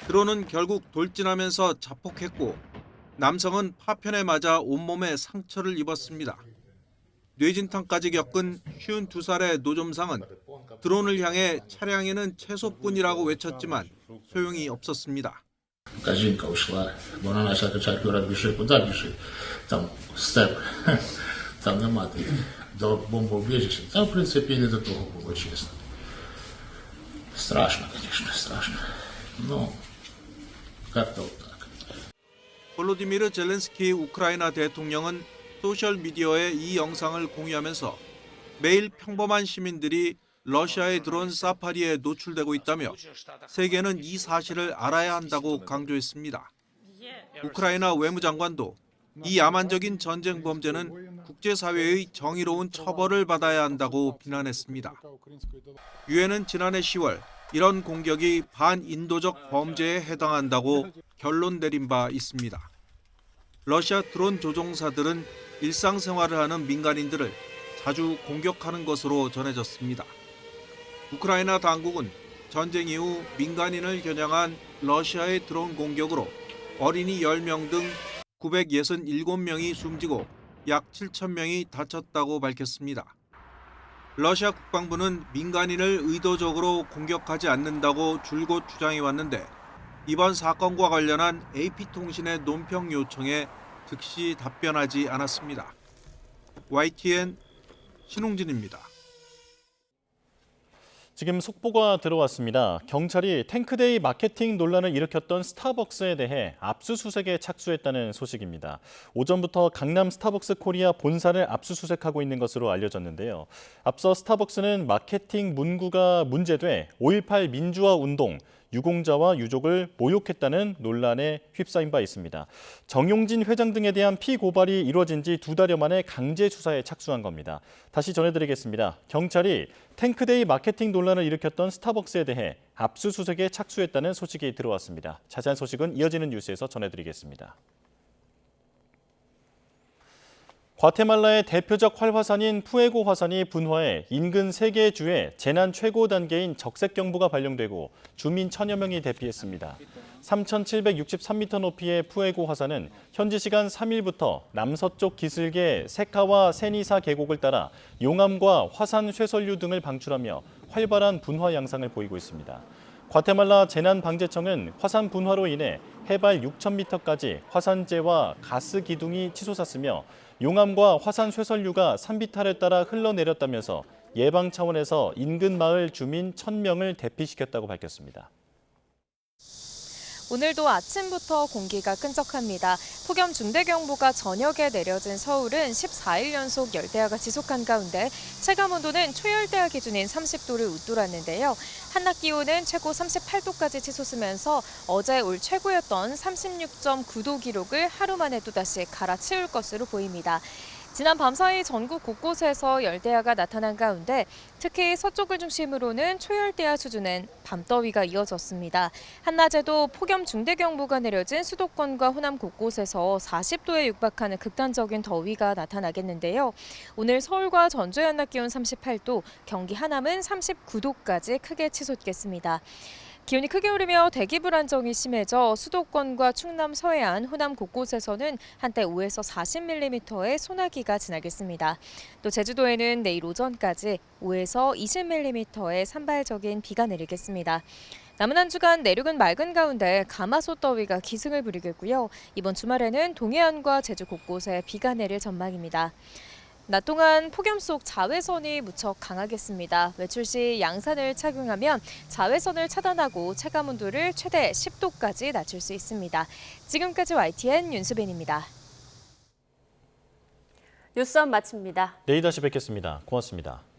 드론은 결국 돌진하면서 자폭했고 남성은 파편에 맞아 온몸에 상처를 입었습니다. 뇌진탕까지 겪은 52살의 노점상은 드론을 향해 차량에는 채소뿐이라고 외쳤지만 소용이 없었습니다. Жінка ушла, вона почала кричати, Юра, біжи, куди біжи? Там степ, там нема до бомбоубіжища. Там, в принципі, не до того було, чесно. Страшно, звісно, страшно. Ну, як-то так. 볼로디미르 젤렌스키 우크라이나 대통령은 소셜미디어에 이 영상을 공유하면서 매일 평범한 시민들이 러시아의 드론 사파리에 노출되고 있다며 세계는 이 사실을 알아야 한다고 강조했습니다. 우크라이나 외무장관도 이 야만적인 전쟁 범죄는 국제사회의 정의로운 처벌을 받아야 한다고 비난했습니다. 유엔은 지난해 10월 이런 공격이 반인도적 범죄에 해당한다고 결론 내린 바 있습니다. 러시아 드론 조종사들은 일상생활을 하는 민간인들을 자주 공격하는 것으로 전해졌습니다. 우크라이나 당국은 전쟁 이후 민간인을 겨냥한 러시아의 드론 공격으로 어린이 10명 등 967명이 숨지고 약 7,000명이 다쳤다고 밝혔습니다. 러시아 국방부는 민간인을 의도적으로 공격하지 않는다고 줄곧 주장해왔는데 이번 사건과 관련한 AP통신의 논평 요청에 즉시 답변하지 않았습니다. YTN 신웅진입니다. 지금 속보가 들어왔습니다. 경찰이 탱크데이 마케팅 논란을 일으켰던 스타벅스에 대해 압수수색에 착수했다는 소식입니다. 오전부터 강남 스타벅스 코리아 본사를 압수수색하고 있는 것으로 알려졌는데요. 앞서 스타벅스는 마케팅 문구가 문제돼 5.18 민주화 운동, 유공자와 유족을 모욕했다는 논란에 휩싸인 바 있습니다. 정용진 회장 등에 대한 피고발이 이루어진 지 2달여 만에 강제 수사에 착수한 겁니다. 다시 전해드리겠습니다. 경찰이 탱크데이 마케팅 논란을 일으켰던 스타벅스에 대해 압수수색에 착수했다는 소식이 들어왔습니다. 자세한 소식은 이어지는 뉴스에서 전해드리겠습니다. 과테말라의 대표적 활화산인 푸에고 화산이 분화해 인근 3개의 주에 재난 최고 단계인 적색경보가 발령되고 주민 1000여 명이 대피했습니다. 3,763m 높이의 푸에고 화산은 현지 시간 3일부터 남서쪽 기슭의 세카와 세니사 계곡을 따라 용암과 화산 쇄설류 등을 방출하며 활발한 분화 양상을 보이고 있습니다. 과테말라 재난방재청은 화산 분화로 인해 해발 6,000m까지 화산재와 가스 기둥이 치솟았으며 용암과 화산 쇄설류가 산비탈에 따라 흘러내렸다면서 예방 차원에서 인근 마을 주민 1,000명을 대피시켰다고 밝혔습니다. 오늘도 아침부터 공기가 끈적합니다. 폭염 중대경보가 저녁에 내려진 서울은 14일 연속 열대야가 지속한 가운데 체감온도는 초열대야 기준인 30도를 웃돌았는데요. 한낮 기온은 최고 38도까지 치솟으면서 어제 올 최고였던 36.9도 기록을 하루 만에 또다시 갈아치울 것으로 보입니다. 지난 밤사이 전국 곳곳에서 열대야가 나타난 가운데 특히 서쪽을 중심으로는 초열대야 수준의 밤더위가 이어졌습니다. 한낮에도 폭염 중대경보가 내려진 수도권과 호남 곳곳에서 40도에 육박하는 극단적인 더위가 나타나겠는데요. 오늘 서울과 전주의 한낮 기온 38도, 경기 하남은 39도까지 크게 치솟겠습니다. 기온이 크게 오르며 대기 불안정이 심해져 수도권과 충남 서해안, 호남 곳곳에서는 한때 5에서 40mm의 소나기가 지나겠습니다. 또 제주도에는 내일 오전까지 5에서 20mm의 산발적인 비가 내리겠습니다. 남은 한 주간 내륙은 맑은 가운데 가마솥 더위가 기승을 부리겠고요. 이번 주말에는 동해안과 제주 곳곳에 비가 내릴 전망입니다. 낮 동안 폭염 속 자외선이 무척 강하겠습니다. 외출 시 양산을 착용하면 자외선을 차단하고 체감온도를 최대 10도까지 낮출 수 있습니다. 지금까지 YTN 윤수빈입니다. 뉴스업 마칩니다. 내일 다시 뵙겠습니다. 고맙습니다.